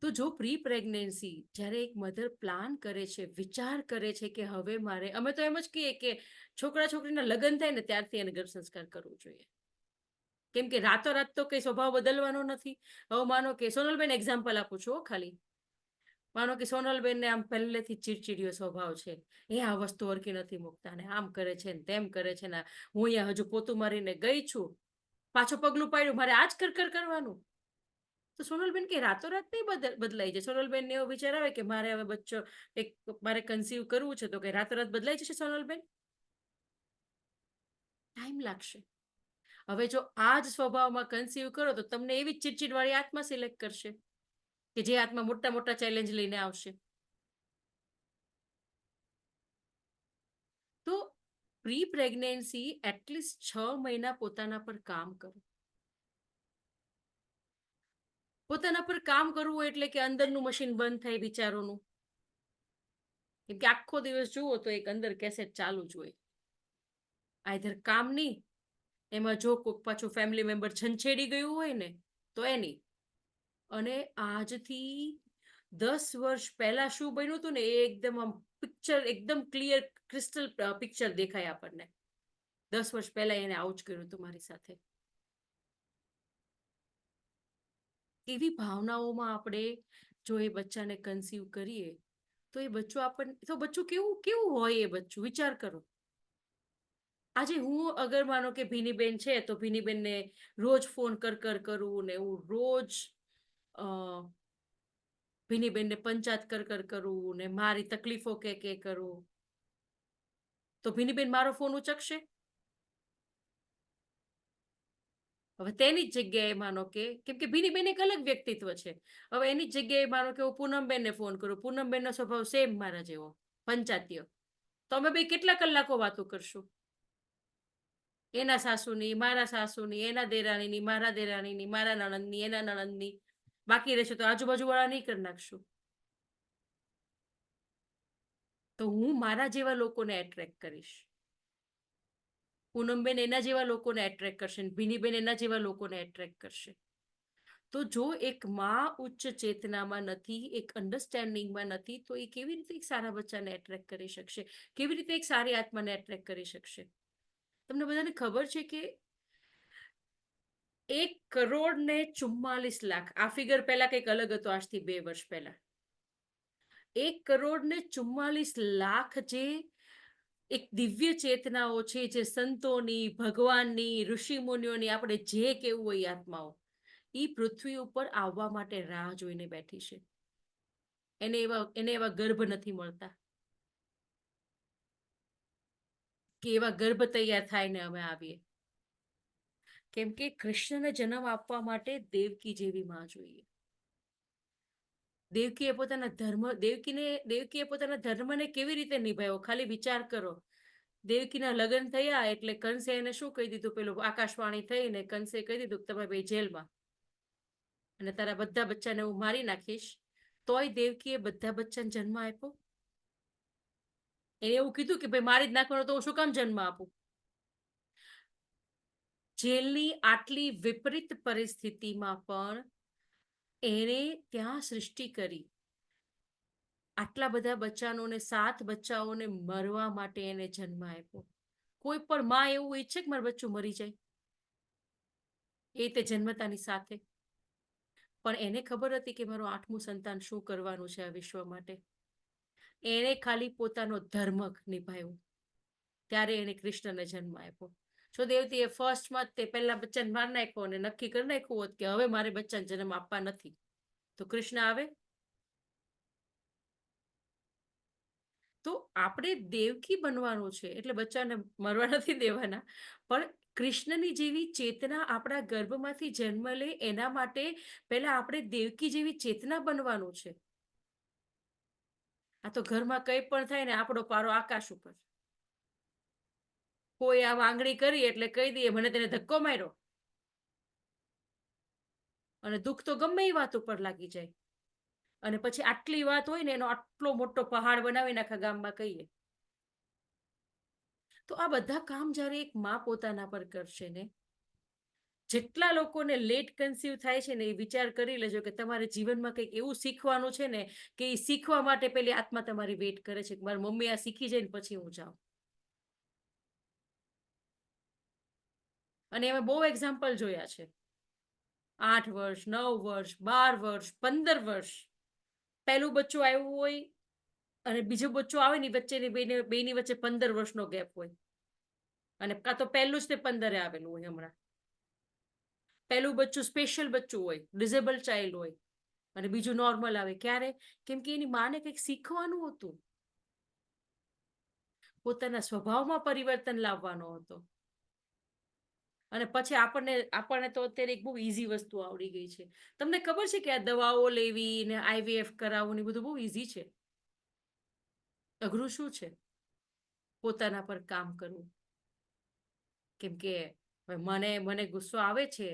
તો જો પ્રી પ્રેગ્નન્સી જ્યારે એક મધર પ્લાન કરે છે, વિચાર કરે છે કે હવે મારે, અમે તો એમ જ કહીએ કે છોકરા છોકરીના લગ્ન થાય ને ત્યારથી એને ગર્ભ સંસ્કાર કરવો જોઈએ, કેમ કે રાતોરાત તો કઈ સ્વભાવ બદલવાનો નથી. હવે માનો કે સોનલબેન એક્ઝામ્પલ આપું છું ખાલી, માનો કે સોનલબેનને આમ પહેલેથી ચીડચીડિયો સ્વભાવ છે, એ આ વસ્તુ ઓળખી નથી મૂકતા ને આમ કરે છે ને તેમ કરે છે ને હું અહીંયા હજુ પોતું મારીને ગઈ છું, પાછું પગલું પાડ્યું મારે આજ કર કરવાનું. તો સોનલબેન કે રાતોરાત નહીં બદલાઈ જાય. સોનલબેન ને એવો વિચાર આવે કે મારે હવે બચ્ચો એક મારે કન્સીવ કરવું છે, તો કે રાતોરાત બદલાઈ જશે સોનલબેન? ટાઈમ લાગશે. હવે જો આ જ સ્વભાવમાં કન્સીવ કરો તો તમને એવી ચીડચીડ વાળી આત્મા સિલેક્ટ કરશે કે જે આત્મા મોટા મોટા ચેલેન્જ લઈને આવશે. તો પ્રી પ્રેગ્નન્સી એટલીસ્ટ 6 મહિના પોતાના પર કામ કરો. પોતાના પર કામ કરવું એટલે કે અંદરનું મશીન બંધ થાય વિચારોનું, કેમ કે આખો દિવસ જુઓ તો એક અંદર કેસેટ ચાલુ જ હોય, આઈધર કામની, એમાં જો કોઈક પાછું ફેમિલી મેમ્બર છંછેડી ગયું હોય ને તો એની. અને આજથી 10 વર્ષ પહેલા શું બન્યું હતું ને એ એકદમ આમ પિક્ચર એકદમ ક્લિયર ક્રિસ્ટલ પિક્ચર દેખાય આપણને. 10 વર્ષ પહેલા એને આવું જ કર્યું હતું મારી સાથે. એવી ભાવનાઓમાં આપણે જો એ બચ્ચાને કન્સીવ કરીએ તો એ બચ્ચું આપણને, તો બચ્ચું કેવું કેવું હોય, એ બચ્ચું વિચાર કરો. આજે હું અગર માનો કે ભીનીબેન છે તો ભીનીબેનને રોજ ફોન કરું ને હું રોજ ભીનીબેનને પંચાયત કરું ને મારી તકલીફો કે કરું, તો ભીનીબેન મારો ફોન ઉચકશે? હવે તેની જ જગ્યાએ માનો કે કેમ કે ભીનીબેન એક અલગ વ્યક્તિત્વ છે, હવે એની જ જગ્યાએ માનો કે હું પૂનમબેનને ફોન કરું, પૂનમબેનનો સ્વભાવ સેમ મારા જેવો પંચાયતીય, તો અમે બે કેટલા કલાકો વાતો કરશું? એના સાસુની, મારા સાસુની, એના દેરાણીની, મારા દેરાણીની, મારા નણંદની, એના નણંદની, બાકી રહેશે તો આજુબાજુ વાળા નહીં કરી નાખશું. તો હું મારા જેવા લોકોને એટ્રેક્ટ કરીશ, પૂનમબેન એના જેવા લોકોને એટ્રેક્ટ કરશે, ભીનીબેન એના જેવા લોકોને એટ્રેક્ટ કરશે. તો જો એક માં ઉચ્ચ ચેતનામાં નથી, એક અન્ડરસ્ટેન્ડિંગમાં નથી, તો એ કેવી રીતે એક સારા બચ્ચાને એટ્રેક્ટ કરી શકશે? કેવી રીતે એક સારી આત્માને એટ્રેક્ટ કરી શકશે? તમને બધાને ખબર છે કે 1,44,00,000, આ ફિગર પહેલા કંઈક અલગ હતો, આજથી 2 વર્ષ પહેલા. 1,44,00,000 જે એક દિવ્ય ચેતનાઓ છે, જે સંતોની, ભગવાનની, ઋષિમુનિઓની, આપણે જે કેવું હોય આત્માઓ, એ પૃથ્વી ઉપર આવવા માટે રાહ જોઈને બેઠી છે. એને એવા ગર્ભ નથી મળતા કે એવા ગર્ભ તૈયાર થાય ને અમે આવીએ. કેમ કે કૃષ્ણને જન્મ આપવા માટે દેવકી જેવી માં જોઈએ. દેવકીએ પોતાના ધર્મને કેવી રીતે નિભાવ્યો, ખાલી વિચાર કરો. દેવકીના લગ્ન થયા એટલે કંસે એને શું કહી દીધું, પેલું આકાશવાણી થઈને કંસે કહી દીધું કે તમે ભાઈ જેલમાં, અને તારા બધા બચ્ચાને હું મારી નાખીશ. તોય દેવકીએ બધા બચ્ચાને જન્મ આપ્યો. એને એવું કીધું કે ભાઈ મારી જ નાખવાનો, તો હું શું કામ જન્મ આપું? જેલની આટલી વિપરીત પરિસ્થિતિમાં પણ એને ત્યાં સૃષ્ટિ કરી. આટલા બધા બચ્ચાઓને, 7 બચ્ચાઓને મરવા માટે એને જન્મ આપ્યો. કોઈ પણ માં એવું ઈચ્છે કે મારું બચ્ચું મરી જાય? એ તે જન્મતાની સાથે. પણ એને ખબર હતી કે મારું 8મું સંતાન શું કરવાનું છે આ વિશ્વ માટે. એને ખાલી પોતાનો ધર્મ નિભાવ્યો, ત્યારે એને કૃષ્ણને જન્મ આપ્યો. જો દેવતીએ ફર્સ્ટમાં તે પહેલા બચ્ચાને માર નાખ્યો અને નક્કી કરી નાખ્યું હોત કે હવે મારે બચ્ચાને જન્મ આપવા નથી, તો કૃષ્ણ આવે? તો આપણે દેવકી બનવાનું છે, એટલે બચ્ચાને મરવા નથી દેવાના, પણ કૃષ્ણની જેવી ચેતના આપણા ગર્ભમાંથી જન્મ લે એના માટે પહેલા આપણે દેવકી જેવી ચેતના બનવાનું છે. આ તો ઘરમાં કંઈ પણ થાય ને આપણો પારો આકાશ ઉપર. કોઈ આમ આંગળી કરી એટલે કહી દઈએ મને તેને ધક્કો માર્યો, અને દુઃખ તો ગમે એ વાત ઉપર લાગી જાય. અને પછી આટલી વાત હોય ને એનો આટલો મોટો પહાડ બનાવીને આખા ગામમાં કહીએ. તો આ બધા કામ જ્યારે એક માં પોતાના પર કરશે ને, જેટલા લોકોને લેટ કન્સીવ થાય છે ને, એ વિચાર કરી લેજો કે તમારે જીવનમાં કંઈક એવું શીખવાનું છે ને, કે એ શીખવા માટે પેલી આત્મા તમારી વેટ કરે છે કે મારી મમ્મી આ શીખી જાય ને પછી હું જાઉં. અને એમાં બહુ એક્ઝામ્પલ જોયા છે. 8 વર્ષ, 9 વર્ષ, 12 વર્ષ, 15 વર્ષ, પહેલું બચ્ચું આવ્યું હોય અને બીજું બચ્ચું આવે ને, વચ્ચેની બેની વચ્ચે 15 વર્ષનો ગેપ હોય, અને કાં તો પહેલું જ તે 15 આવેલું હોય. હમણાં પહેલું બચ્ચું સ્પેશિયલ બચ્ચું હોય, ડિસેબલ ચાઇલ્ડ હોય, અને બીજું નોર્મલ આવે. ક્યારે? કેમ કે એની માને કંઈક શીખવાનું હતું, પોતાના સ્વભાવમાં પરિવર્તન લાવવાનો હતો. અને પછી આપણને તો અત્યારે એક બહુ ઈઝી વસ્તુ આવડી ગઈ છે. તમને ખબર છે કે આ દવાઓ લેવી ને IVF કરાવવું ને બધું બહુ ઈઝી છે. અઘરું શું છે? પોતાના પર કામ કરવું. કેમ કે મને ગુસ્સો આવે છે,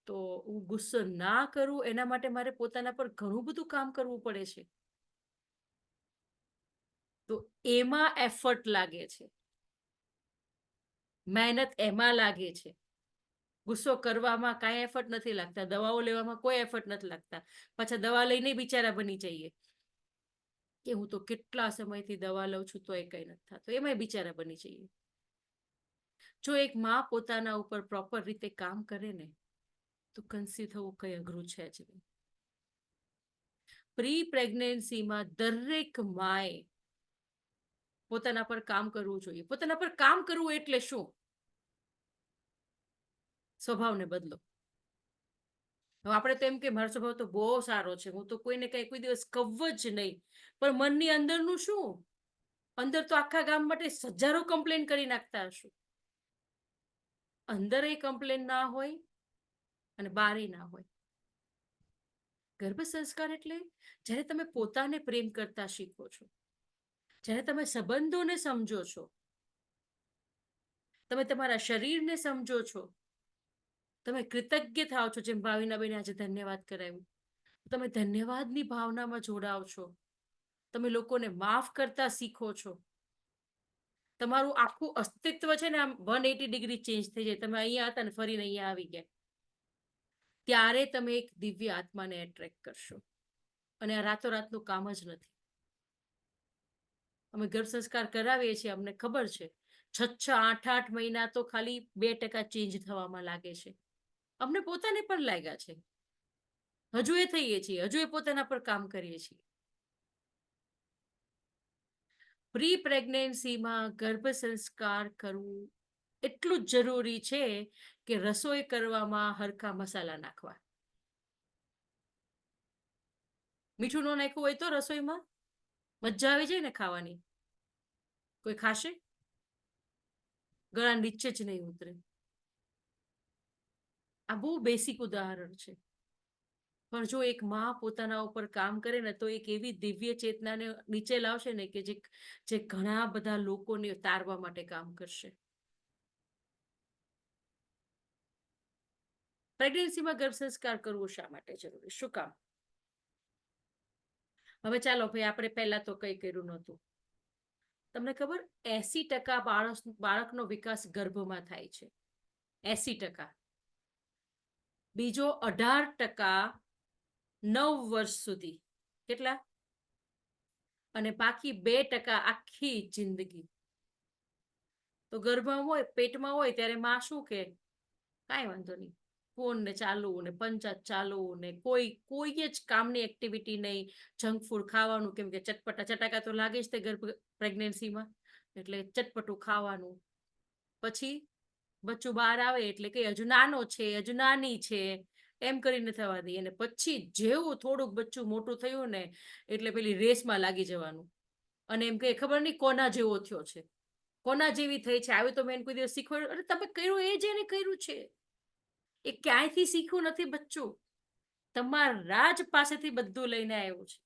તો હું ગુસ્સો ના કરું એના માટે મારે પોતાના પર ઘણું બધું કામ કરવું પડે છે. તો એમાં એફર્ટ લાગે છે, મહેનત એમાં લાગે છે. ગુસ્સો કરવામાં કાંઈ એફર્ટ નથી લાગતા, દવાઓ લેવામાં કોઈ એફર્ટ નથી લાગતા. પાછા દવા લઈને બિચારા બની જઈએ કે હું તો કેટલા સમયથી દવા લઉં છું તો એ કઈ નથી થતું, એમાંય બિચારા બની જઈએ. જો એક માં પોતાના ઉપર પ્રોપર રીતે કામ કરે ને, તો કન્સીવ થવું કઈ અઘરું છે જ નહીં. પ્રી પ્રેગ્નન્સીમાં દરેક માએ પોતાના પર કામ કરવું જોઈએ. પોતાના પર કામ કરવું એટલે શું? સ્વભાવને બદલો. હવે આપણે તો એમ કે મારો સ્વભાવ તો બહુ સારો છે, હું તો કોઈને કઈ કોઈ દિવસ કહું જ નહીં, પણ મનની અંદરનું શું? અંદર તો આખા ગામ માટે હજારો કમ્પ્લેન કરી નાખતા હશું. અંદર એ કમ્પ્લેન ના હોય અને બારે ના હોય. ગર્ભ સંસ્કાર એટલે જ્યારે તમે પોતાને પ્રેમ કરતા શીખો છો, જ્યારે તમે સંબંધોને સમજો છો, તમે તમારા શરીરને સમજો છો, તમે કૃતજ્ઞ થાવ છો. જેમ ભાવિના બેને આજે ધન્યવાદ કરાવ્યું, તમે ધન્યવાદની ભાવનામાં જોડાવ છો, તમે લોકોને માફ કરતા શીખો છો. તમારું આખું અસ્તિત્વ છે ને આમ 180 ડિગ્રી ચેન્જ થઈ જાય. તમે અહીંયા હતા ને ફરીને અહીંયા આવી ગયા. ત્યારે તમે એક દિવ્ય આત્માને એટ્રેક્ટ કરશો. અને આ રાતોરાતનું કામ જ નથી. અમે ગર્ભ સંસ્કાર કરાવીએ છીએ, અમને ખબર છે 6-8 મહિના તો ખાલી 2% ચેન્જ થવામાં લાગે છે. અમને પોતાને પણ લાગ્યા છે. હજુ એ થઈએ છીએ, હજુ એ પોતાના પર કામ કરીએ છીએ. પ્રી પ્રેગ્નન્સીમાં ગર્ભ સંસ્કાર કરવું એટલું જ જરૂરી છે કે રસોઈ કરવામાં હરખા મસાલા નાખવા. મીઠું ન નાખ્યું હોય તો રસોઈમાં મજા આવી જાય ને ખાવાની. કોઈ ખાશે? ગળા નીચે જ નહીં ઉતરે. આ બહુ બેસિક ઉદાહરણ છે. પણ જો એક માં પોતાના ઉપર કામ કરે ને તો એક એવી દિવ્ય ચેતનાને નીચે લાવશે ને કે જે ઘણા બધા લોકોને તારવા માટે કામ કરશે. પ્રેગ્નન્સીમાં ગર્ભ સંસ્કાર કરવો શા માટે જરૂરી? શું કામ? હવે ચાલો ભાઈ, આપણે પહેલા તો કઈ કર્યું નહોતું. તમને ખબર 80% બાળકનો વિકાસ ગર્ભમાં થાય છે. 80%. બીજો 18% 9 વર્ષ સુધી. કેટલા? અને બાકી 2% આખી જિંદગી. તો ગર્ભમાં હોય, પેટમાં હોય ત્યારે માં શું કે કાંઈ વાંધો નહીં, ફોન ને ચાલુ ને પંચાયત ચાલુ ને કોઈ જ કામની એક્ટિવિટી નહીં, જંક ફૂડ ખાવાનું, કેમ કે ચટાકા તો લાગે જ તે ગર્ભ પ્રેગ્નન્સીમાં, એટલે ચટપટું ખાવાનું. પછી બચ્ચું બહાર આવે એટલે કે હજુ નાનો છે, હજુ નાની છે, એમ કરીને થવા દઈએ. અને પછી જેવું થોડુંક બચ્ચું મોટું થયું ને એટલે પેલી રેસમાં લાગી જવાનું. અને એમ કે ખબર નહીં કોના જેવો થયો છે, કોના જેવી થઈ છે. આવ્યું તો મેં કોઈ દિવસ શીખવાડ્યું? અરે તમે કર્યું એ જ એને કર્યું છે. એ ક્યાંયથી શીખ્યું નથી બચ્ચું, તમારા જ પાસેથી બધું લઈને આવ્યું છે.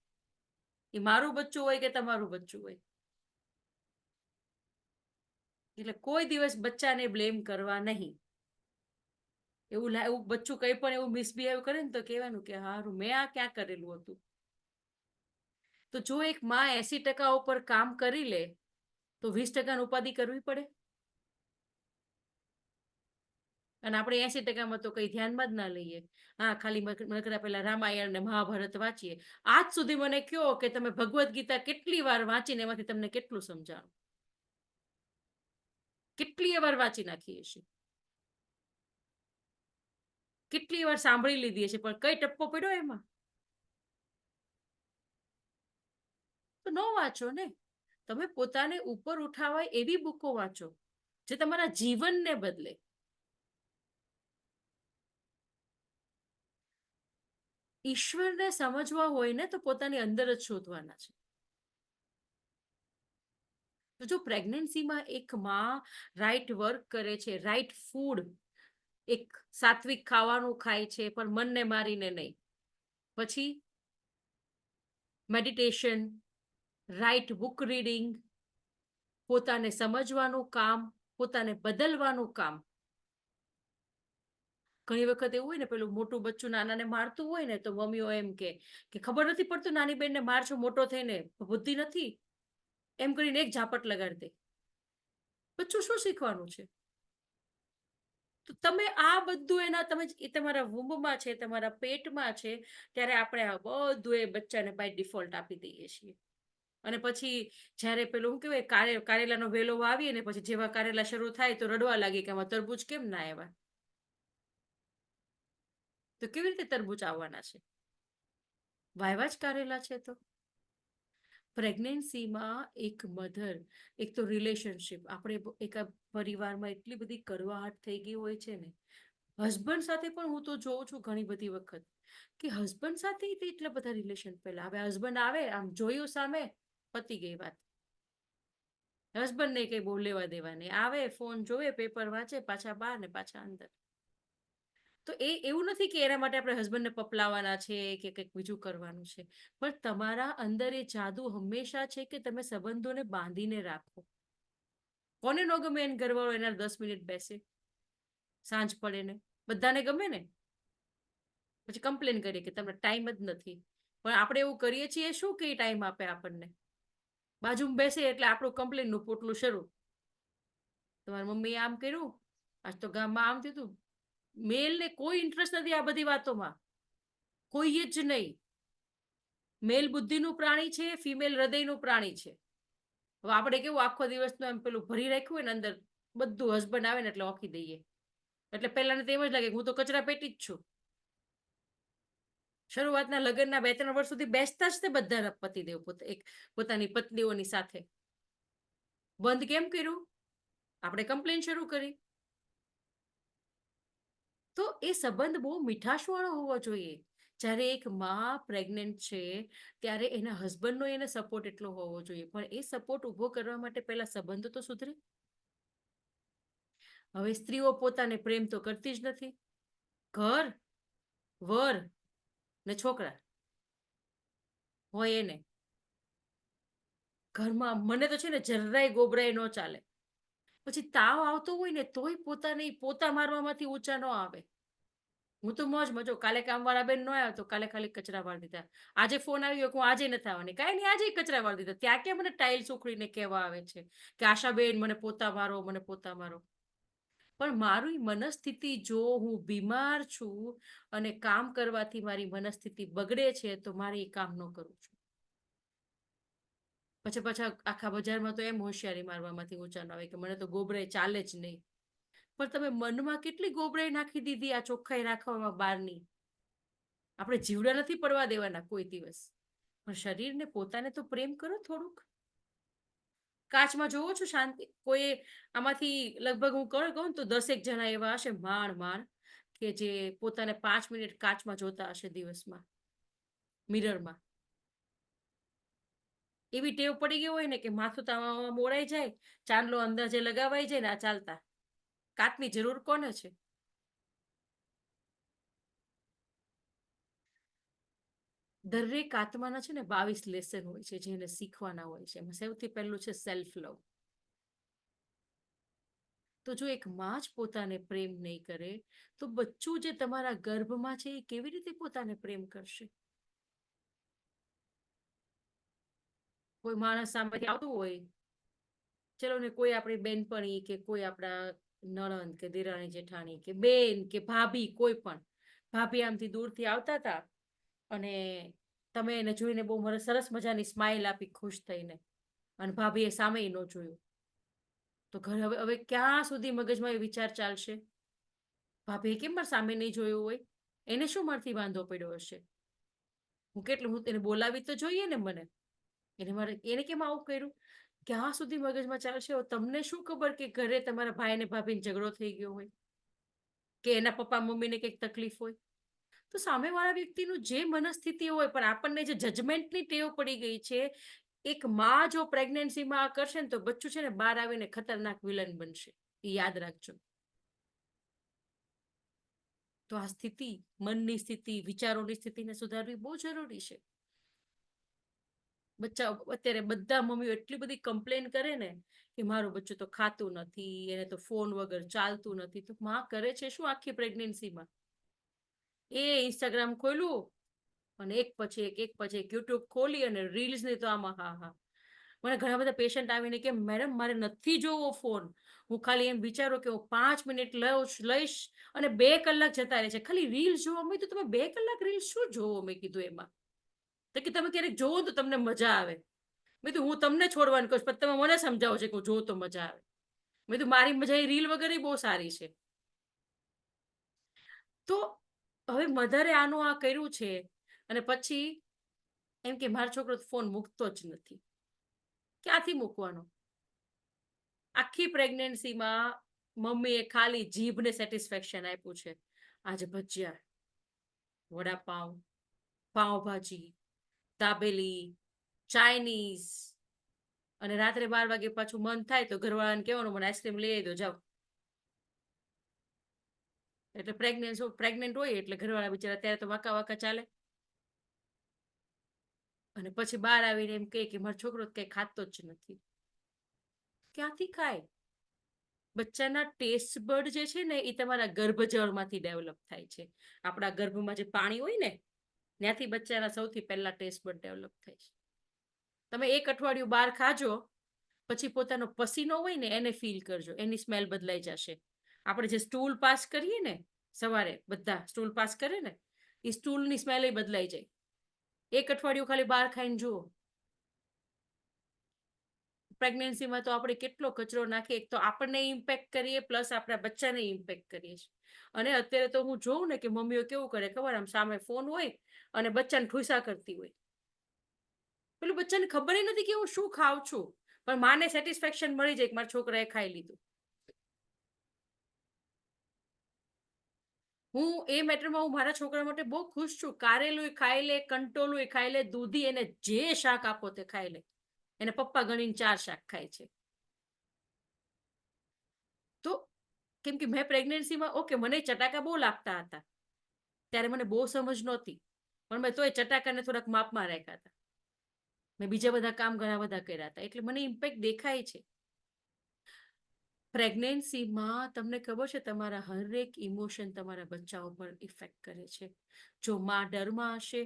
એ મારું બચ્ચું હોય કે તમારું બચ્ચું હોય. એટલે કોઈ દિવસ બચ્ચાને બ્લેમ કરવા નહીં. એવું બચ્ચું કઈ પણ એવું મિસબિહેવ કરે ને તો કહેવાનું કે હારું મેં આ ક્યાં કરેલું હતું. તો જો એક માં 80% ઉપર કામ કરી લે તો 20% ઉપાધિ કરવી પડે. અને આપણે 80%માં તો કઈ ધ્યાનમાં જ ના લઈએ. હા, ખાલી નકરા પેલા રામાયણ ને મહાભારત વાંચીએ. આજ સુધી મને કયો કે તમે ભગવદ્ ગીતા કેટલી વાર વાંચીને એમાંથી તમને કેટલું સમજાણું? કેટલી વાર વાંચી નાખીએ છીએ, કેટલી વાર સાંભળી લીધી છે, પણ કઈ ટપ્પો પડ્યો એમાં? તો ન વાંચો ને. તમે પોતાને ઉપર ઉઠાવાય એવી બુકો વાંચો જે તમારા જીવનને બદલે. ઈશ્વરને સમજવા હોય ને તો પોતાની અંદર જ શોધવાના છે. તો જો પ્રેગ્નન્સીમાં એક માં રાઈટ વર્ક કરે છે, રાઈટ ફૂડ, એક સાત્વિક ખાવાનું ખાય છે પણ મનને મારીને નહીં, પછી મેડિટેશન, રાઈટ બુક રીડિંગ, પોતાને સમજવાનું કામ, પોતાને બદલવાનું કામ. ઘણી વખત એવું હોય ને, પેલું મોટું બચ્ચું નાનાને મારતું હોય ને તો મમ્મીઓ એમ કે ખબર નથી પડતું નાની બેનને મારજો મોટો થઈને, બુદ્ધિ નથી, એમ કરીને એક ઝાપટ લગાડી દે. બચ્ચું શું શીખવાનું છે? તો તમે આ બધું એ તમારા વૂંબમાં છે, તમારા પેટમાં છે, ત્યારે આપણે આ બધું એ બચ્ચાને બાય ડિફોલ્ટ આપી દઈએ છીએ. અને પછી જ્યારે પેલું શું કહેવાય, કારેલાનો વેલો વાવીએ ને પછી જેવા કારેલા શરૂ થાય તો રડવા લાગે કે આમાં તરબૂચ કેમ ના આવ્યા. તો કેવી રીતે તરબૂચ આવવાના છે? વાયવા જ કારેલા છે. તો પ્રેગ્નન્સીમાં એક મધર, એક તો રિલેશનશિપ, આપણે એક પરિવારમાં એટલી બધી કડવાહટ થઈ ગઈ હોય છે ને. હસબન્ડ સાથે પણ હું તો જોઉં છું ઘણી બધી વખત કે હસબન્ડ સાથે એટલા બધા રિલેશન. પેલા હવે હસબન્ડ આવે, આમ જોયું સામે, પતી ગઈ વાત. હસબન્ડ ને કઈ બહુ લેવા દેવા નહીં, આવે ફોન જોવે, પેપર વાંચે, પાછા બહાર ને પાછા અંદર. તો એવું નથી કે એના માટે આપણે હસબન્ડને પપલાવાના છે કે કંઈક બીજું કરવાનું છે, પણ તમારા અંદર એ જાદુ હંમેશા છે કે તમે સંબંધોને બાંધીને રાખો. કોને ન ગમે એને ઘરવાળો એના 10 મિનિટ બેસે, સાંજ પડે ને, બધાને ગમે ને. પછી કમ્પ્લેન કરીએ કે તમને ટાઈમ જ નથી. પણ આપણે એવું કરીએ છીએ શું કે ટાઈમ આપે આપણને? બાજુમાં બેસે એટલે આપણું કમ્પ્લેનનું પોટલું શરૂ. તમારી મમ્મીએ આમ કર્યું, આજ તો ગામમાં આમ થયું, મેલને કોઈ ઇન્ટરેસ્ટ નથી આ બધી વાતોમાં, કોઈ જ નહીં. મેલ બુદ્ધિનું પ્રાણી છે, ફિમેલ હૃદયનું પ્રાણી છે. હવે આપણે કેવું આખો દિવસનું એમ પેલું ભરી રાખ્યું હોય ને અંદર, બધું હસબન્ડ આવે ને એટલે ઓખી દઈએ. એટલે પહેલાને તો એમ જ લાગે કે હું તો કચરા પેટી જ છું. શરૂઆતના લગ્નના 2-3 વર્ષ સુધી બેસતા જ તે બધા પતિદેવ પોતાની પત્નીઓની સાથે. બંધ કેમ કર્યું? આપણે કમ્પ્લેન શરૂ કરી. તો એ સંબંધ બહુ મીઠાશવાળો હોવો જોઈએ. જ્યારે એક માં પ્રેગ્નન્ટ છે ત્યારે એના હસબન્ડનો એને સપોર્ટ એટલો હોવો જોઈએ, પણ એ સપોર્ટ ઉભો કરવા માટે પહેલા સંબંધો તો સુધરે. હવે સ્ત્રીઓ પોતાને પ્રેમ તો કરતી જ નથી. ઘર, વર ને છોકરા હોય એને ઘરમાં, મને તો છે ને જરાય ગોબરાય ન ચાલે. પછી તાવ આવતો હોય ને તોય પોતા મારવામાંથી ઊંચા ન આવે. હું તો મોજમાં, જો કાલે કામવાળા બેન ન આવ્યો તો કાલે ખાલી કચરા વાળી દીધા. આજે ફોન આવ્યો કે હું આજે નથી આવવાની, કાંઈ નહીં, આજે કચરા વાળી દીધા. ત્યાં કે મને ટાઇલ્સ ઉખડીને કહેવા આવે છે કે આશાબેન મને પોતા મારો, મને પોતા મારો. પણ મારી મનસ્થિતિ, જો હું બીમાર છું અને કામ કરવાથી મારી મનસ્થિતિ બગડે છે તો મારે એ કામ ન કરું છું. પછી પાછા આખા બજારમાં તો એમ હોશિયારી મારવામાંથી ઊંચા ન આવે કે મને તો ગોબરાય ચાલે જ નહીં. પણ તમે મનમાં કેટલી ગોબરાઈ નાખી દીધી આ ચોખ્ખાઈ રાખવામાં બહારની. આપણે જીવડા નથી પડવા દેવાના કોઈ દિવસ, પણ શરીરને પોતાને તો પ્રેમ કરો થોડુંક. કાચમાં જોવો છો શાંતિ, કોઈ આમાંથી લગભગ હું કહું તો 10 જણા એવા હશે માંડ કે જે પોતાને 5 મિનિટ કાચમાં જોતા હશે દિવસમાં, મિરરમાં. એવી ટેવ પડી ગઈ હોય ને કે માથું તાવામાં મોડાઈ જાય, ચાંદલો અંદાજે લગાવાઈ જાય ને આ ચાલતા. કાચની જરૂર કોને છે? દરેક આત્માના છે ને 22 લેસન હોય છે જેને શીખવાના હોય છે. એમાં સૌથી પહેલું છે સેલ્ફ લવ. તો જો એક માં જ પોતાને પ્રેમ નહીં કરે તો બચ્ચું જે તમારા ગર્ભમાં છે એ કેવી રીતે પોતાને પ્રેમ કરશે? કોઈ માણસ સામેથી આવતું હોય, ચલો ને કોઈ આપણી બેનપણી કે કોઈ આપણા નણંદ કે દેરાણી જેઠાણી કે બેન કે ભાભી, કોઈ પણ ભાભી આમથી દૂરથી આવતા હતા અને તમે એને જોઈને બહુ સરસ મજાની સ્માઇલ આપી ખુશ થઈને, અને ભાભીએ સામે ન જોયું, તો હવે ક્યાં સુધી મગજમાં એ વિચાર ચાલશે? ભાભીએ કેમ મારા સામે નહીં જોયું હોય? એને શું મારથી વાંધો પડ્યો હશે? હું એને બોલાવી તો જોઈએ ને મને. એને કેમ આવું કર્યું? ક્યાં સુધી મગજમાં ચાલશે? તમને શું ખબર કે ઘરે તમારા ભાઈ ને ભાભીને ઝઘડો થઈ ગયો હોય કે એના પપ્પા મમ્મીને કંઈક તકલીફ હોય? તો સામેવાળા વ્યક્તિનું જે મનસ્થિતિ હોય, પણ આપણને જે જજમેન્ટની ટેવ પડી ગઈ છે, એક માં જો પ્રેગ્નન્સીમાં આ કરશે ને તો બચ્ચું છે ને બહાર આવીને ખતરનાક વિલન બનશે. એ યાદ રાખજો. તો આ સ્થિતિ, મનની સ્થિતિ, વિચારોની સ્થિતિને સુધારવી બહુ જરૂરી છે. અત્યારે બધા મમ્મીઓ એટલી બધી કમ્પ્લેન કરે ને કે મારું બચ્ચું તો ખાતું નથી, એને તો ફોન વગર ચાલતું નથી. તો માં કરે છે શું આખી પ્રેગ્નન્સીમાં? એ ઇન્સ્ટાગ્રામ ખોલ્યું અને એક પછી એક યુટ્યુબ ખોલી અને રીલ્સ ની તો આમાં હા હા. મને ઘણા બધા પેશન્ટ આવીને કે મેડમ મારે નથી જોવો ફોન, હું ખાલી એમ વિચારો કે હું 5 મિનિટ લઈશ અને 2 કલાક જતા રહે છે ખાલી રીલ્સ જોવા. મેં તો તમે 2 કલાક રીલ્સ શું જોવો? મેં કીધું એમાં તો કે તમે ક્યારેક જોવો તો તમને મજા આવે. મેં તો હું તમને છોડવાનું કહું પણ તમે મને સમજાવો છો કે હું જોઉં તો મજા આવે. મેં તો મારી મજા એ રીલ વગર બહુ સારી છે. તો હવે મધરે આનું આ કર્યું છે અને પછી એમ કે મારો છોકરો ફોન મૂકતો જ નથી. ક્યાંથી મૂકવાનો? આખી પ્રેગ્નન્સીમાં મમ્મીએ ખાલી જીભને સેટિસ્ફેક્શન આપ્યું છે. આજે ભજીયા, વડાપાઉં, પાવભાજી, દાબેલી, ચાઇનીઝ, અને રાત્રે 12 વાગે પાછું મન થાય તો ઘરવાળાને કહેવાનું મને આઈસ્ક્રીમ લઈ દો જાઓ. એટલે પ્રેગ્નન્ટ હોય એટલે ઘરવાળા બિચારા ત્યારે તો વાંકા વાંકા ચાલે. અને પછી બહાર આવીને એમ કહે કે મારો છોકરો કઈ ખાતો જ નથી. ક્યાંથી ખાય? બચ્ચાના ટેસ્ટ બર્ડ જે છે ને એ તમારા ગર્ભજળમાંથી ડેવલપ થાય છે. આપણા ગર્ભમાં જે પાણી હોય ને ત્યાંથી બચ્ચાના સૌથી પહેલા ટેસ્ટ બર્ડ ડેવલપ થાય છે. તમે 1 અઠવાડિયું બહાર ખાજો, પછી પોતાનો પસીનો હોય ને એને ફીલ કરજો, એની સ્મેલ બદલાઈ જશે. આપણે જે સ્ટૂલ પાસ કરીએ ને સવારે બધા સ્ટૂલ પાસ કરે ને, એ સ્ટૂલની સ્મેલ બદલાઈ જાય. એક અઠવાડિયું ખાલી બહાર ખાઈને જુઓ. પ્રેગ્નન્સીમાં તો આપણે કેટલો કચરો નાખીએ, એક તો આપણને ઇમ્પેક્ટ કરીએ પ્લસ આપણા બચ્ચાને ઇમ્પેક્ટ કરીએ છીએ. અને અત્યારે તો હું જોઉં ને કે મમ્મીઓ કેવું કરે ખબર, આમ સામે ફોન હોય અને બચ્ચાને ઠૂસા કરતી હોય. પેલું બચ્ચાને ખબર નથી કે હું શું ખાઉં છું, પણ માને સેટિસ્ફેક્શન મળી જાય કે મારા છોકરાએ ખાઈ લીધું. હું એ મેટરમાં હું મારા છોકરા માટે બહુ ખુશ છું. કારેલું ખાઈ લે, કંટોલું ખાઈ લે, દૂધી, એને જે શાક આપો તે ખાઈ લે. એને પપ્પા ગણીને 4 શાક ખાય છે. તો કેમ કે મેં પ્રેગ્નન્સીમાં ઓકે મને ચટાકા બહુ લાગતા હતા, ત્યારે મને બહુ સમજ નહોતી, પણ મેં તોય ચટાકાને થોડાક માપમાં રાખ્યા હતા. મેં બીજા બધા કામ ઘણા બધા કર્યા હતા, એટલે મને ઇમ્પેક્ટ દેખાય છે. પ્રેગ્નન્સીમાં તમને ખબર છે તમારા હરેક ઇમોશન તમારા બચ્ચા ઉપર ઇફેક્ટ કરે છે. જો માં ડરમાં હશે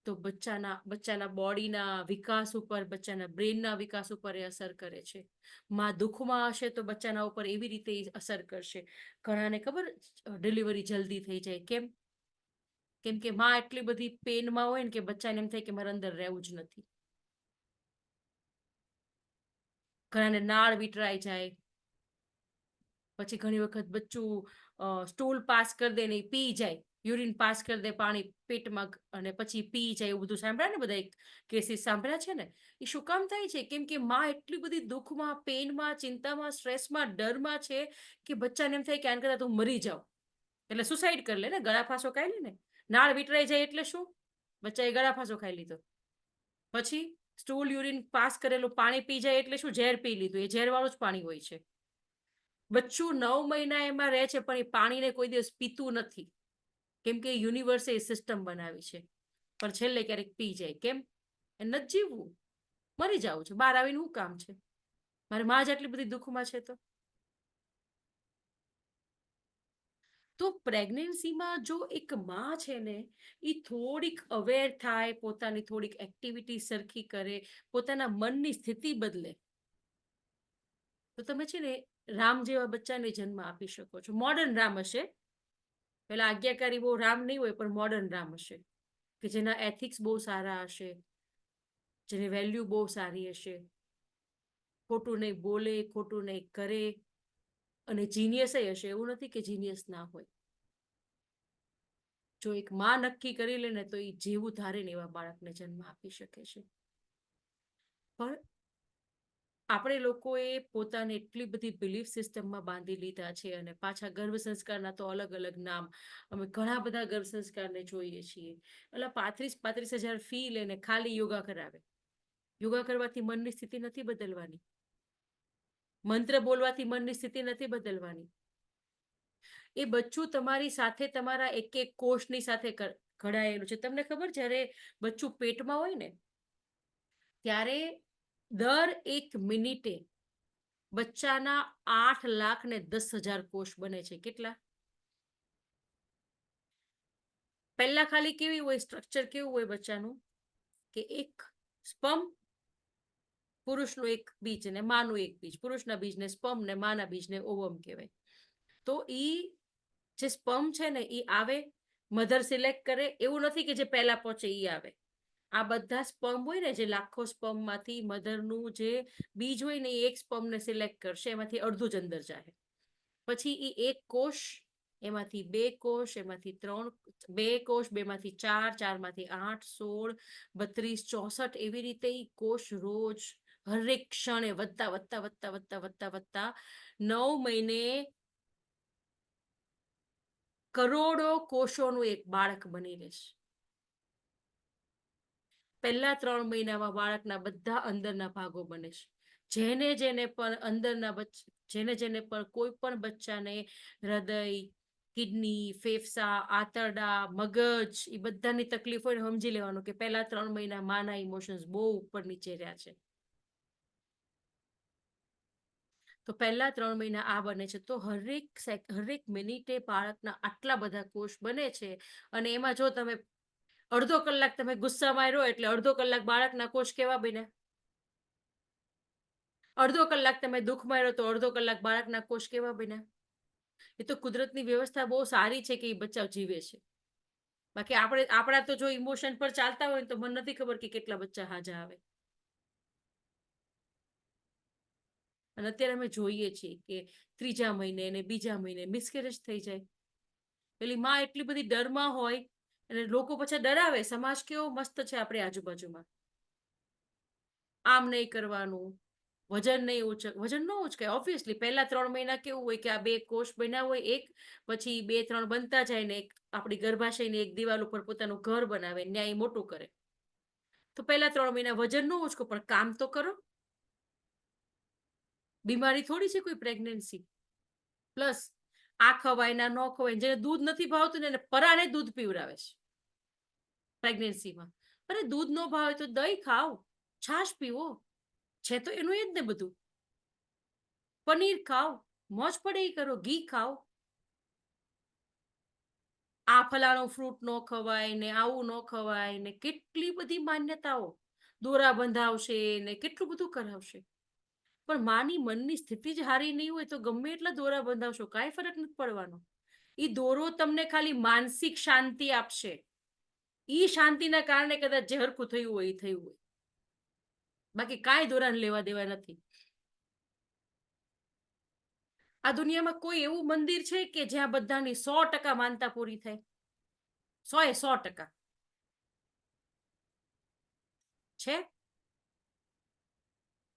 તો બચ્ચાના બોડીના વિકાસ ઉપર, બચ્ચાના બ્રેનના વિકાસ ઉપર એ અસર કરે છે. માં દુઃખમાં હશે તો બચ્ચાના ઉપર એવી રીતે અસર કરશે. ઘણાને ખબર ડિલિવરી જલ્દી થઈ જાય, કેમ કે માં એટલી બધી પેનમાં હોય ને કે બચ્ચાને એમ થાય કે મારે અંદર રહેવું જ નથી. ઘણાને નાળ વિટરાઈ જાય. પછી ઘણી વખત બચ્ચું સ્ટૂલ પાસ કરી દે ને પી જાય, યુરિન પાસ કરી દે પાણી પેટમાં અને પછી પી જાય, એવું બધું સાંભળ્યા ને, બધા કેસીસ સાંભળ્યા છે ને. એ શું કામ થાય છે? કેમ કે માં એટલી બધી દુઃખમાં, પેનમાં, ચિંતામાં, સ્ટ્રેસમાં, ડરમાં છે કે બચ્ચાને એમ થાય કે આને કરતા તું મરી જાવ, એટલે સુસાઇડ કરી લે ને, ગળા ફાંસો ખાઈ લે ને. નાળ વિટરાઈ જાય એટલે શું? બચ્ચાએ ગળા ફાંસો ખાઈ લીધો. પછી સ્ટૂલ યુરિન પાસ કરેલું પાણી પી જાય એટલે શું? ઝેર પી લીધું. એ ઝેર વાળું જ પાણી હોય છે. બચ્ચું 9 મહિના એમાં રહે છે પણ એ પાણીને કોઈ દિવસ પીતું નથી, કેમ કે યુનિવર્સે એ સિસ્ટમ બનાવી છે. પણ છેલ્લે ક્યારેક પી જાય. કેમ? એ નથી જીવવું, મરી જવું છે. બહાર આવીને શું કામ છે? મારી માં જ આટલી બધી દુઃખમાં છે. તો પ્રેગ્નન્સીમાં જો એક માં છે ને, એ થોડીક અવેર થાય, પોતાની થોડીક એક્ટિવિટી સરખી કરે, પોતાના મનની સ્થિતિ બદલે, તો તમે છે ને રામ જેવા બચ્ચાને જન્મ આપી શકો છો. મોડર્ન રામ હશે, પેલા આજ્ઞાકારી બહુ રામ નહીં હોય, પણ મોડર્ન રામ હશે કે જેના એથિક્સ બહુ સારા હશે, જેની વેલ્યુ બહુ સારી હશે, ખોટું નહીં બોલે, ખોટું નહીં કરે, અને જીનિયસ હશે. એવું નથી કે જીનિયસ ના હોય. જો એક માં નક્કી કરી લે ને તો એ જેવું ધારે ને એવા બાળકને જન્મ આપી શકે છે. પણ આપણે લોકોએ પોતાને એટલી બધી બિલીફ સિસ્ટમમાં બાંધી લીધા છે, અને પાછા ગર્ભ સંસ્કારના તો અલગ અલગ નામ. અમે ઘણા બધા ગર્ભ સંસ્કારને જોઈએ છીએ. એટલે 35,000 ફી લઈને ખાલી યોગા કરાવે. યોગા કરવાથી મનની સ્થિતિ નથી બદલવાની, મંત્ર બોલવાથી મનની સ્થિતિ નથી બદલવાની. એ બચ્ચું તમારી સાથે, તમારા એક એક કોષની સાથે ઘડાયેલું છે. તમને ખબર, જ્યારે બચ્ચું પેટમાં હોય ને ત્યારે દર 1 મિનિટે બચ્ચાના 8,10,000 કોષ બને છે. કેટલા? પહેલા ખાલી કેવી હોય સ્ટ્રક્ચર, કેવું હોય બચ્ચાનું કે એક સ્પર્મ, પુરુષનું એક બીજ ને માનું એક બીજ, પુરુષના બીજને સ્પર્મ ને માના બીજને ઓવમ કહેવાય. તો ઈ જે સ્પર્મ છે ને એ આવે, મધર સિલેક્ટ કરે. એવું નથી કે જે પહેલા પહોંચે ઈ આવે. આ બધા સ્પર્મ હોય ને, જે લાખો સ્પર્મ માંથી મધરનું જે બીજ હોય ને, એ એક સ્પર્મને સિલેક્ટ કરશે, એમાંથી અડધું જ અંદર જાય. પછી એ એક કોષ, એમાંથી 2 કોષ, એમાંથી 3, 2 કોષ, 2 માંથી 4, 4 માંથી 8, 16, 32, 64, એવી રીતે ઈ કોષ રોજ હરેક ક્ષણે વધતા વધતા વધતા વધતા વધતા વધતા 9 મહિને કરોડો કોષોનું એક બાળક બની રહેશે. પહેલા 3 મહિનામાં બાળકના બધા અંદરના ભાગો બને છે. જેને જેને પણ કોઈ પણ બચ્ચાને હૃદય, કિડની, ફેફસા, આંતરડા, મગજ, એ બધાની તકલીફ હોય ને, સમજી લેવાનું કે પહેલા 3 મહિના માના ઇમોશન્સ બહુ ઉપર નીચે રહ્યા છે. તો પહેલા 3 મહિના આ બને છે. તો હરેક મિનિટે બાળકના આટલા બધા કોષ બને છે. અને એમાં જો તમે અડધો કલાક તમે ગુસ્સામાં રહ્યો એટલે અડધો કલાક બાળકના કોષ કેવા બન્યા? અડધો કલાક તમે દુઃખમાં રહ્યો તો અડધો કલાક બાળકના કોષ કેવા બન્યા? એ તો કુદરતની વ્યવસ્થા બહુ સારી છે કે એ બચ્ચાઓ જીવે છે. બાકી આપણા તો જો ઇમોશન પર ચાલતા હોય તો મને નથી ખબર કે કેટલા બચ્ચા હાજા આવે. અને અત્યારે અમે જોઈએ છીએ કે 3જા મહિને અને બીજા મહિને મિસકેરેજ થઈ જાય. પેલી માં એટલી બધી ડરમાં હોય અને લોકો પછી ડરાવે. સમાજ કેવો મસ્ત છે આપણી આજુબાજુમાં. આમ નહીં કરવાનું, વજન નહીં વજન ન ઉચકાય. ઓબ્વિયસલી પહેલા 3 મહિના કેવું હોય કે આ 2 કોષ બન્યા હોય, એક પછી 2-3 બનતા જાય ને એક આપણી ગર્ભાશયની એક દિવાલ ઉપર પોતાનું ઘર બનાવે, ન્યાય મોટું કરે. તો પહેલા 3 મહિના વજન ન ઉચકો પણ કામ તો કરો. બીમારી થોડી છે કોઈ પ્રેગ્નન્સી. પ્લસ આ ખવાય ના ન ખવાય. જેને દૂધ નથી ભાવતું ને એને પરાણે દૂધ પીવડાવે છે પ્રેગ્નન્સીમાં. અરે દૂધ ન ભાવે તો દહીં ખાઓ, છાશ પીવો, છે તો એનું એ જ ને બધું. પનીર ખાઓ, મોજ પડે એ કરો, ઘી ખાઓ. આ ફલાણું ફ્રૂટ ન ખવાય ને આવું ન ખવાય ને કેટલી બધી માન્યતાઓ. દોરા બંધાવશે ને કેટલું બધું કરાવશે. પણ માની મનની સ્થિતિ જ હારી નહીં હોય તો ગમે એટલા દોરા બંધાવશો કાંઈ ફરક નથી પડવાનો. ઈ દોરો તમને ખાલી માનસિક શાંતિ આપશે. ઈ શાંતિના કારણે કદાચ જે હરખું થયું હોય એ થયું હોય. બાકી કાંઈ દોરાને લેવા દેવા નથી. આ દુનિયામાં કોઈ એવું મંદિર છે કે જ્યાં બધાની 100% માનતા પૂરી થાય? 100% છે?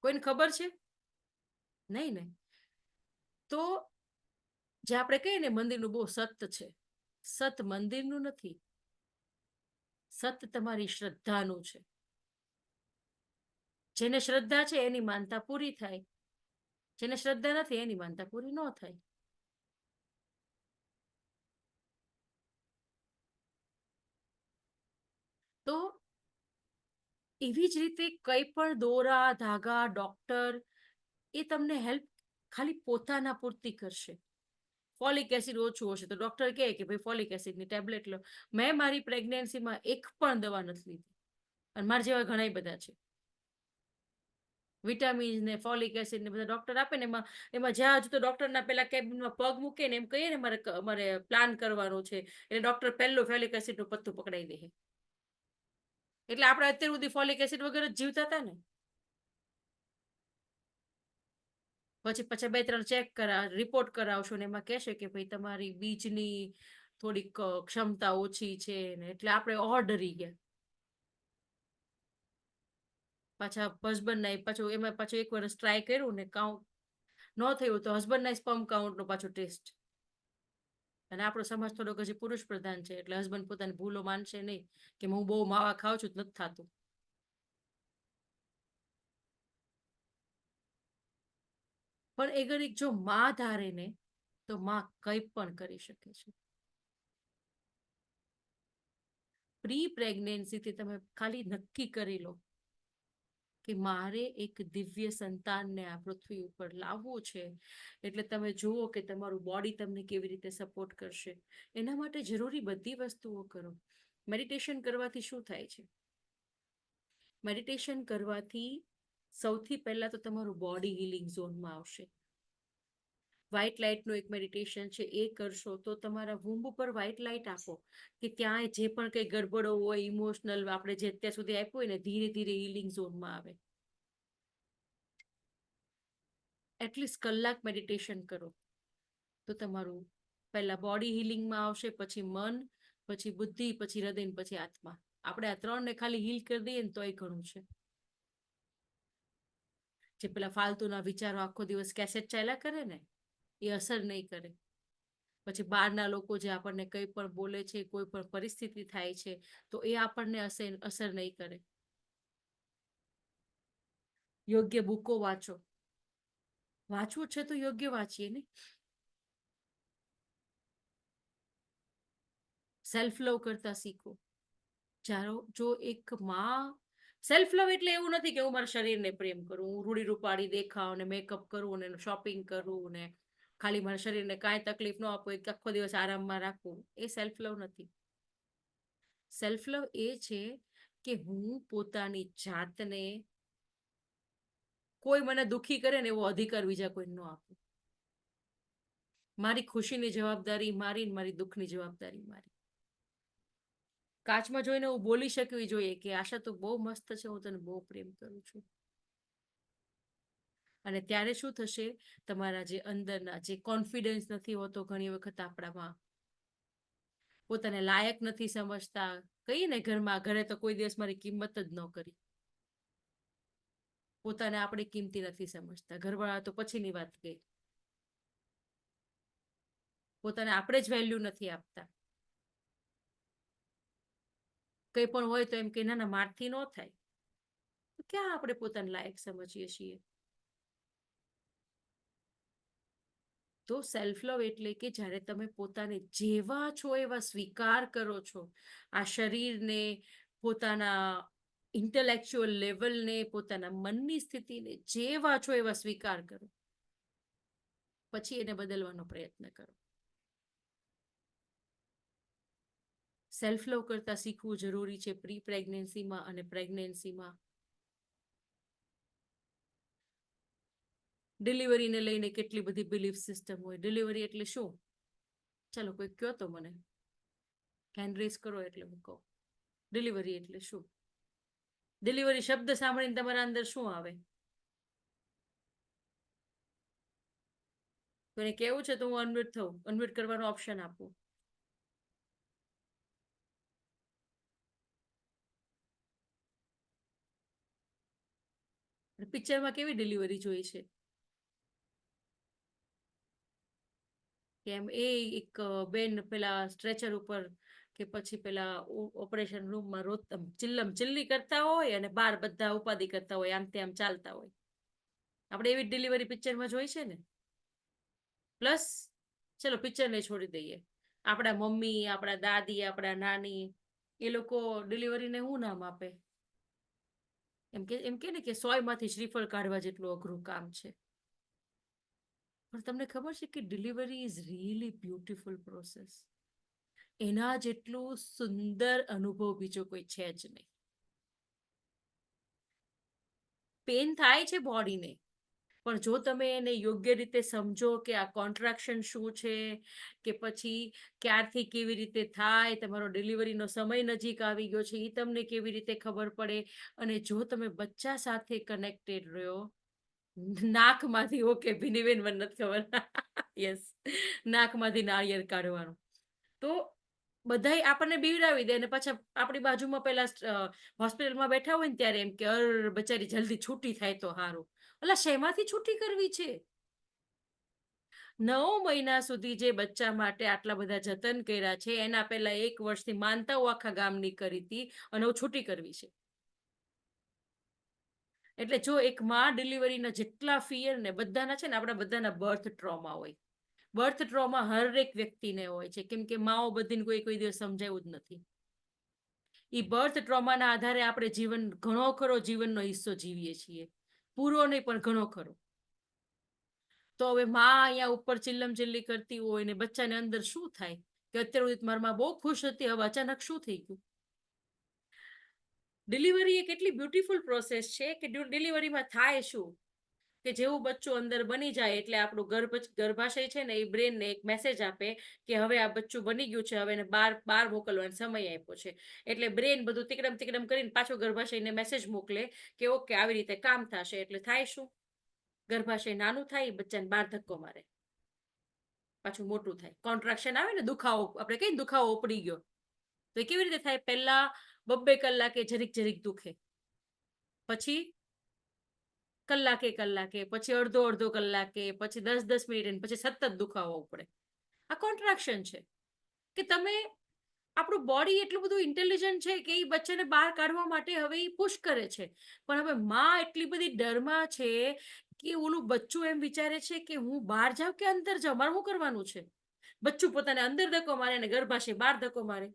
કોઈને ખબર છે? નહીં ને. તો જે આપણે કહીએ ને મંદિરનું બહુ સત છે, સત મંદિરનું નથી, સત તમારી શ્રદ્ધાનું છે. જેને શ્રદ્ધા છે એની માનતા પૂરી થાય, જેને શ્રદ્ધા નથી એની માનતા પૂરી ન થાય. તો એવી જ રીતે કઈ પણ દોરા ધાગા ડોક્ટર એ તમને હેલ્પ ખાલી પોતાના પૂરતી કરશે. ફોલિક એસિડ ઓછું હશે તો ડોક્ટર કહે કે ભાઈ ફોલિક એસિડની ટેબ્લેટ લો. મેં મારી પ્રેગ્નન્સીમાં એક પણ દવા નથી લીધી. અને મારા જેવા ઘણા બધા છે. વિટામિન્સ ને ફોલિક એસિડ ને બધા ડોક્ટર આપે ને એમાં જ્યાં હજુ તો ડોક્ટરના પેલા કેબિનમાં પગ મૂકે ને એમ કહીએ ને મારે પ્લાન કરવાનો છે એટલે ડોક્ટર પહેલું ફોલિક એસિડ નું પત્તું પકડાઈ દે. એટલે આપણે અત્યાર સુધી ફોલિક એસિડ વગર જ જીવતા હતા ને. પછી 2-3 ચેક રિપોર્ટ કરાવશો ને એમાં કહેશે કે ભાઈ તમારી બીજની થોડીક ક્ષમતા ઓછી છે ને એટલે આપણે ડરી ગયા. પાછા હસબન્ડના પાછું એમાં પાછું 1 વર્ષ ટ્રાય કર્યું ને કાઉન્ટ ન થયું તો હસબન્ડના સ્પર્મ કાઉન્ટનો પાછો ટેસ્ટ. અને આપણો સમાજ થોડોક હજી પુરુષ પ્રધાન છે એટલે હસબન્ડ પોતાની ભૂલો માનશે નહીં કે હું બહુ માવા ખાઉં છું નથી થતું. પણ એ ઘડીક જો માં ધારે ને તો માં કંઈ પણ કરી શકે છે. પ્રી પ્રેગ્નન્સીથી તમે ખાલી નક્કી કરી લો કે મારે એક દિવ્ય સંતાનને આ પૃથ્વી ઉપર લાવવું છે. એટલે તમે જુઓ કે તમારું બોડી તમને કેવી રીતે સપોર્ટ કરશે. એના માટે જરૂરી બધી વસ્તુઓ કરો. મેડિટેશન કરવાથી શું થાય છે? મેડિટેશન કરવાથી સૌથી પહેલા તો તમારું બોડી હીલિંગ ઝોનમાં આવશે. વ્હાઇટ લાઇટનું એક મેડિટેશન છે એ કરશો તો તમારા વૂંબ ઉપર વ્હાઇટ લાઇટ આપો કે ત્યાં જે પણ કઈ ગડબડો હોય ઇમોશનલ આપણે જે અત્યાર સુધી આપ્યું હોય ને ધીરે ધીરે હીલિંગ ઝોનમાં આવે. એટલીસ્ટ કલાક મેડિટેશન કરો તો તમારું પહેલા બોડી હિલિંગમાં આવશે, પછી મન, પછી બુદ્ધિ, પછી હૃદય, પછી આત્મા. આપણે આ 3ને ખાલી હીલ કરી દઈએ ને તોય ઘણું છે. જે પેલા ફાલતુના વિચારો આખો દિવસ કેસેટ ચાલ્યા કરે ને એ અસર નહીં કરે. પછી બહારના લોકો જે આપણને કંઈ પણ બોલે છે, કોઈ પણ પરિસ્થિતિ થાય છે તો એ આપણને અસર નહીં કરે. યોગ્ય બુકો વાંચો. વાંચવું છે તો યોગ્ય વાંચીએ ને. સેલ્ફ લવ કરતા શીખો. જો એક માં સેલ્ફ લવ એટલે એવું નથી કે હું મારા શરીરને પ્રેમ કરું, હું રૂડી રૂપાળી દેખાવ ને મેકઅપ કરું ને શોપિંગ કરું ને ખાલી મારા શરીરને કાંઈ તકલીફ ન આપો, એક આખો દિવસ આરામમાં રાખવું. એ સેલ્ફ લવ નથી. સેલ્ફ લવ એ છે કે હું પોતાની જાતને કોઈ મને દુખી કરે ને એવો અધિકાર બીજા કોઈ ન આપું. મારી ખુશીની જવાબદારી મારી ને મારી દુઃખની જવાબદારી મારી. કાચમાં જોઈને હું બોલી શકવી જોઈએ કે આશા તો બહુ મસ્ત છે, હું તને બહુ પ્રેમ કરું છું. અને ત્યારે શું થશે, તમારા જે અંદરના જે કોન્ફિડન્સ નથી હોતો ઘણી વખત આપણામાં, પોતાને લાયક નથી સમજતા, કહીએ ને ઘરમાં ઘરે તો કોઈ દિવસ મારી કિંમત જ ન કરી, પોતાને આપણે કિંમતી નથી સમજતા. ઘરવાળા તો પછીની વાત ગઈ. પોતાને આપણે જ વેલ્યુ નથી આપતા. કઈ પણ હોય તો એમ કે ના ના મારથી ન થાય. તો ક્યાં આપણે પોતાને લાયક સમજીએ છીએ? તો સેલ્ફ લવ એટલે કે જ્યારે તમે પોતાને જેવા છો એવા સ્વીકાર કરો છો, આ શરીરને, પોતાના ઇન્ટેલેક્ચ્યુઅલ લેવલને, પોતાના મનની સ્થિતિને જેવા છો એવા સ્વીકાર કરો, પછી એને બદલવાનો પ્રયત્ન કરો. સેલ્ફ લવ કરતા શીખવું જરૂરી છે પ્રી પ્રેગ્નન્સીમાં અને પ્રેગ્નન્સીમાં. ડિલિવરીને લઈને કેટલી બધી બિલીફ સિસ્ટમ હોય. ડિલિવરી એટલે શું? ચાલો કોઈ કયો તો મને, હેન્ડ રેઝ કરો એટલે હું કહું. ડિલિવરી એટલે શું? ડિલિવરી શબ્દ સાંભળીને તમારા અંદર શું આવે? કોઈને કેવું છે તો હું અનમ્યુટ થઉં, અનમ્યુટ કરવાનો ઓપ્શન આપું. પિક્ચરમાં કેવી ડિલિવરી જોઈ છે? કેમ એ એક બેન પેલા સ્ટ્રેચર ઉપર કે પછી પેલા ઓપરેશન રૂમમાં રોજ ચિલ્લમ ચિલ્લી કરતા હોય અને બાર બધા ઉપાધિ કરતા હોય, આમ તેમ ચાલતા હોય. આપણે એવી ડિલિવરી પિક્ચરમાં જોઈ છે ને. પ્લસ ચલો પિક્ચરને છોડી દઈએ, આપણા મમ્મી, આપણા દાદી, આપણા નાની, એ લોકો ડિલિવરીને શું નામ આપે? એમ કે ને કે સોયમાંથી શ્રીફળ કાઢવા જેટલું અઘરું કામ છે. પણ તમને ખબર છે કે delivery is really beautiful process. એના જેટલું સુંદર અનુભવ બીજો કોઈ છે જ નહીં. પેન થાય છે બોડીને, પણ જો તમે એને યોગ્ય રીતે સમજો કે આ કોન્ટ્રાક્શન શું છે, કે પછી ક્યારથી કેવી રીતે થાય, તમારો ડિલિવરીનો સમય નજીક આવી ગયો છે એ તમને કેવી રીતે ખબર પડે, અને જો તમે બચ્ચા સાથે કનેક્ટેડ રહ્યો, નાકમાંથી, ઓકે ભીનીબેન મને નથી ખબર, યસ, નાકમાંથી નાળિયેર કાઢવાનું, તો બધાય આપણને બીવડાવી દે અને પાછા આપણી બાજુમાં પેલા હોસ્પિટલમાં બેઠા હોય ને ત્યારે એમ કે બચારી જલ્દી છૂટી થાય તો સારું. ઓલા શેમાંથી છૂટી કરવી છે? 9 મહિના સુધી જે બચ્ચા માટે આટલા બધા જતન કર્યા છે, એના પહેલા 1 વર્ષથી માનતાઓ આખા ગામની કરી હતી અને હું છૂટી કરવી છે. એટલે જો એક માં ડિલિવરીના જેટલા ફિયર ને બધાના છે ને, આપણા બધાના બર્થ ટ્રોમા હોય. બર્થ ટ્રોમા હરેક વ્યક્તિને હોય છે, કેમ કે માઓ બધીને કોઈ દિવસ સમજાયું જ નથી. એ બર્થ ટ્રોમાના આધારે આપણે જીવન ઘણો ખરો જીવનનો હિસ્સો જીવીએ છીએ, પૂરો નહીં પણ ઘણો ખરો. તો હવે માં અહીંયા ઉપર ચિલ્લમ ચિલ્લી કરતી હોય ને બચ્ચાને અંદર શું થાય કે અત્યાર સુધી મારી માં બહુ ખુશ હતી, હવે અચાનક શું થઈ ગયું? ડિલિવરી એક એટલી બ્યુટીફુલ પ્રોસેસ છે કે ડિલિવરીમાં થાય શું કે જેવું બચ્ચું અંદર બની જાય એટલે આપણું ગર્ભાશય છે ને એ બ્રેનને એક મેસેજ આપે કે હવે આ બચ્ચું બની ગયું છે, હવે એને બહાર મોકલવાનો સમય આપ્યો છે. એટલે બ્રેન બધું તીકડમ તીકડમ કરીને પાછો ગર્ભાશયને મેસેજ મોકલે કે ઓકે આવી રીતે કામ થશે. એટલે થાય શું? ગર્ભાશય નાનું થાય, બચ્ચાને બહાર ધક્કો મારે, પાછું મોટું થાય, કોન્ટ્રાક્શન આવે ને, દુખાવો, આપણે કઈ દુખાવો ઉપડી ગયો, તો એ કેવી રીતે થાય? પહેલા 2-2 કલાકે જરીક જરીક દુખે, પછી કલાકે, પછી અડધો કલાકે, પછી 10-10 મિનિટ, પછી સતત દુખાવો ઉપડે. આ કોન્ટ્રાક્શન છે. કે તમે, આપણું બોડી એટલું બધું ઇન્ટેલિજન્ટ છે કે એ બચ્ચાને બહાર કાઢવા માટે હવે એ પુશ કરે છે. પણ હવે માં એટલી બધી ડરમાં છે કે ઓલું બચ્ચું એમ વિચારે છે કે હું બહાર જાઉં કે અંદર જાઉં, મારે શું કરવાનું છે? બચ્ચું પોતાને અંદર ધક્કો મારે અને ગર્ભાશય બહાર ધક્કો મારે.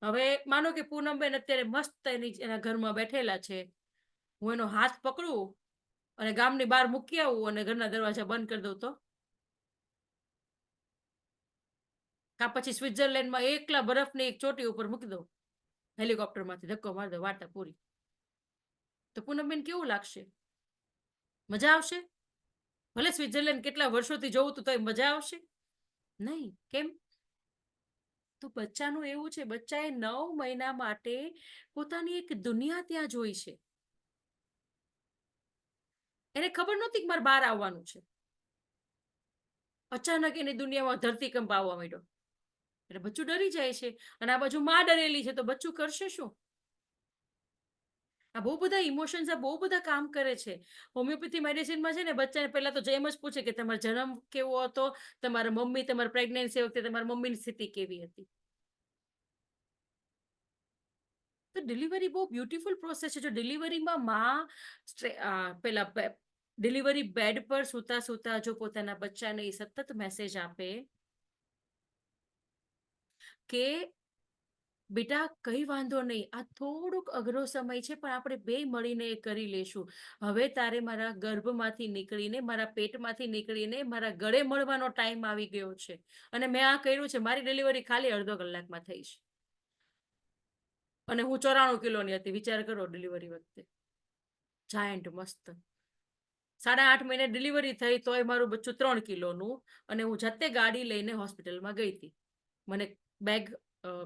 હવે માનો કે પૂનમબેન અત્યારે મસ્ત એના ઘરમાં બેઠેલા છે, હું એનો હાથ પકડું અને ગામની બહાર મૂકી આવું અને ઘરના દરવાજા બંધ કરી દઉં, તો કા પછી સ્વિટ્ઝરલેન્ડમાં એકલા બરફની એક ચોટી ઉપર મૂકી દઉં, હેલિકોપ્ટરમાંથી ધક્કો મારી દો, વાર્તા પૂરી. તો પૂનમબેન કેવું લાગશે? મજા આવશે? ભલે સ્વિટ્ઝરલેન્ડ કેટલા વર્ષોથી જોવું તો મજા આવશે નહીં. કેમ? તો બચ્ચાનું એવું છે, બચ્ચાએ 9 મહિના માટે પોતાની એક દુનિયા ત્યાં જોઈ છે. એને ખબર નહોતી કે મારે બહાર આવવાનું છે. અચાનક એની દુનિયામાં ધરતીકંપ આવવા માંડ્યો એટલે બચ્ચું ડરી જાય છે, અને આ બાજુ માં ડરેલી છે, તો બચ્ચું કરશે શું? આ બહુ બધા ઇમોશન્સ, આ બહુ બધા કામ કરે છે. હોમિયોપેથી મેડિસિનમાં છે ને, બચ્ચાને પહેલા તો એમ જ પૂછે કે તમારો જન્મ કેવો હતો, તમારા મમ્મી, તમારી પ્રેગ્નન્સી વખતે તમારી મમ્મીની સ્થિતિ કેવી હતી. તો ડિલિવરી બહુ બ્યુટીફુલ પ્રોસેસ છે. જો ડિલિવરીમાં પેલા ડિલિવરી બેડ પર સૂતા સૂતા જો પોતાના બચ્ચાને સતત મેસેજ આપે કે બેટા કઈ વાંધો નહીં, આ થોડુંક અઘરો સમય છે, પણ આપણે બે મળીને એ કરી લેશું. હવે તારે મારા ગર્ભમાંથી નીકળીને, મારા પેટમાંથી નીકળીને મારા ગળે મળવાનો ટાઈમ આવી ગયો છે, અને મેં આ કર્યું છે. મારી ડિલિવરી ખાલી અડધો કલાકમાં થઈ છે, અને હું 94 કિલોની હતી. વિચાર કરો, ડિલિવરી વખતે જાયન્ટ મસ્ત. 8.5 મહિને ડિલિવરી થઈ તોય મારું બચ્ચું 3 કિલોનું, અને હું જાતે ગાડી લઈને હોસ્પિટલમાં ગઈ હતી. મને બેગ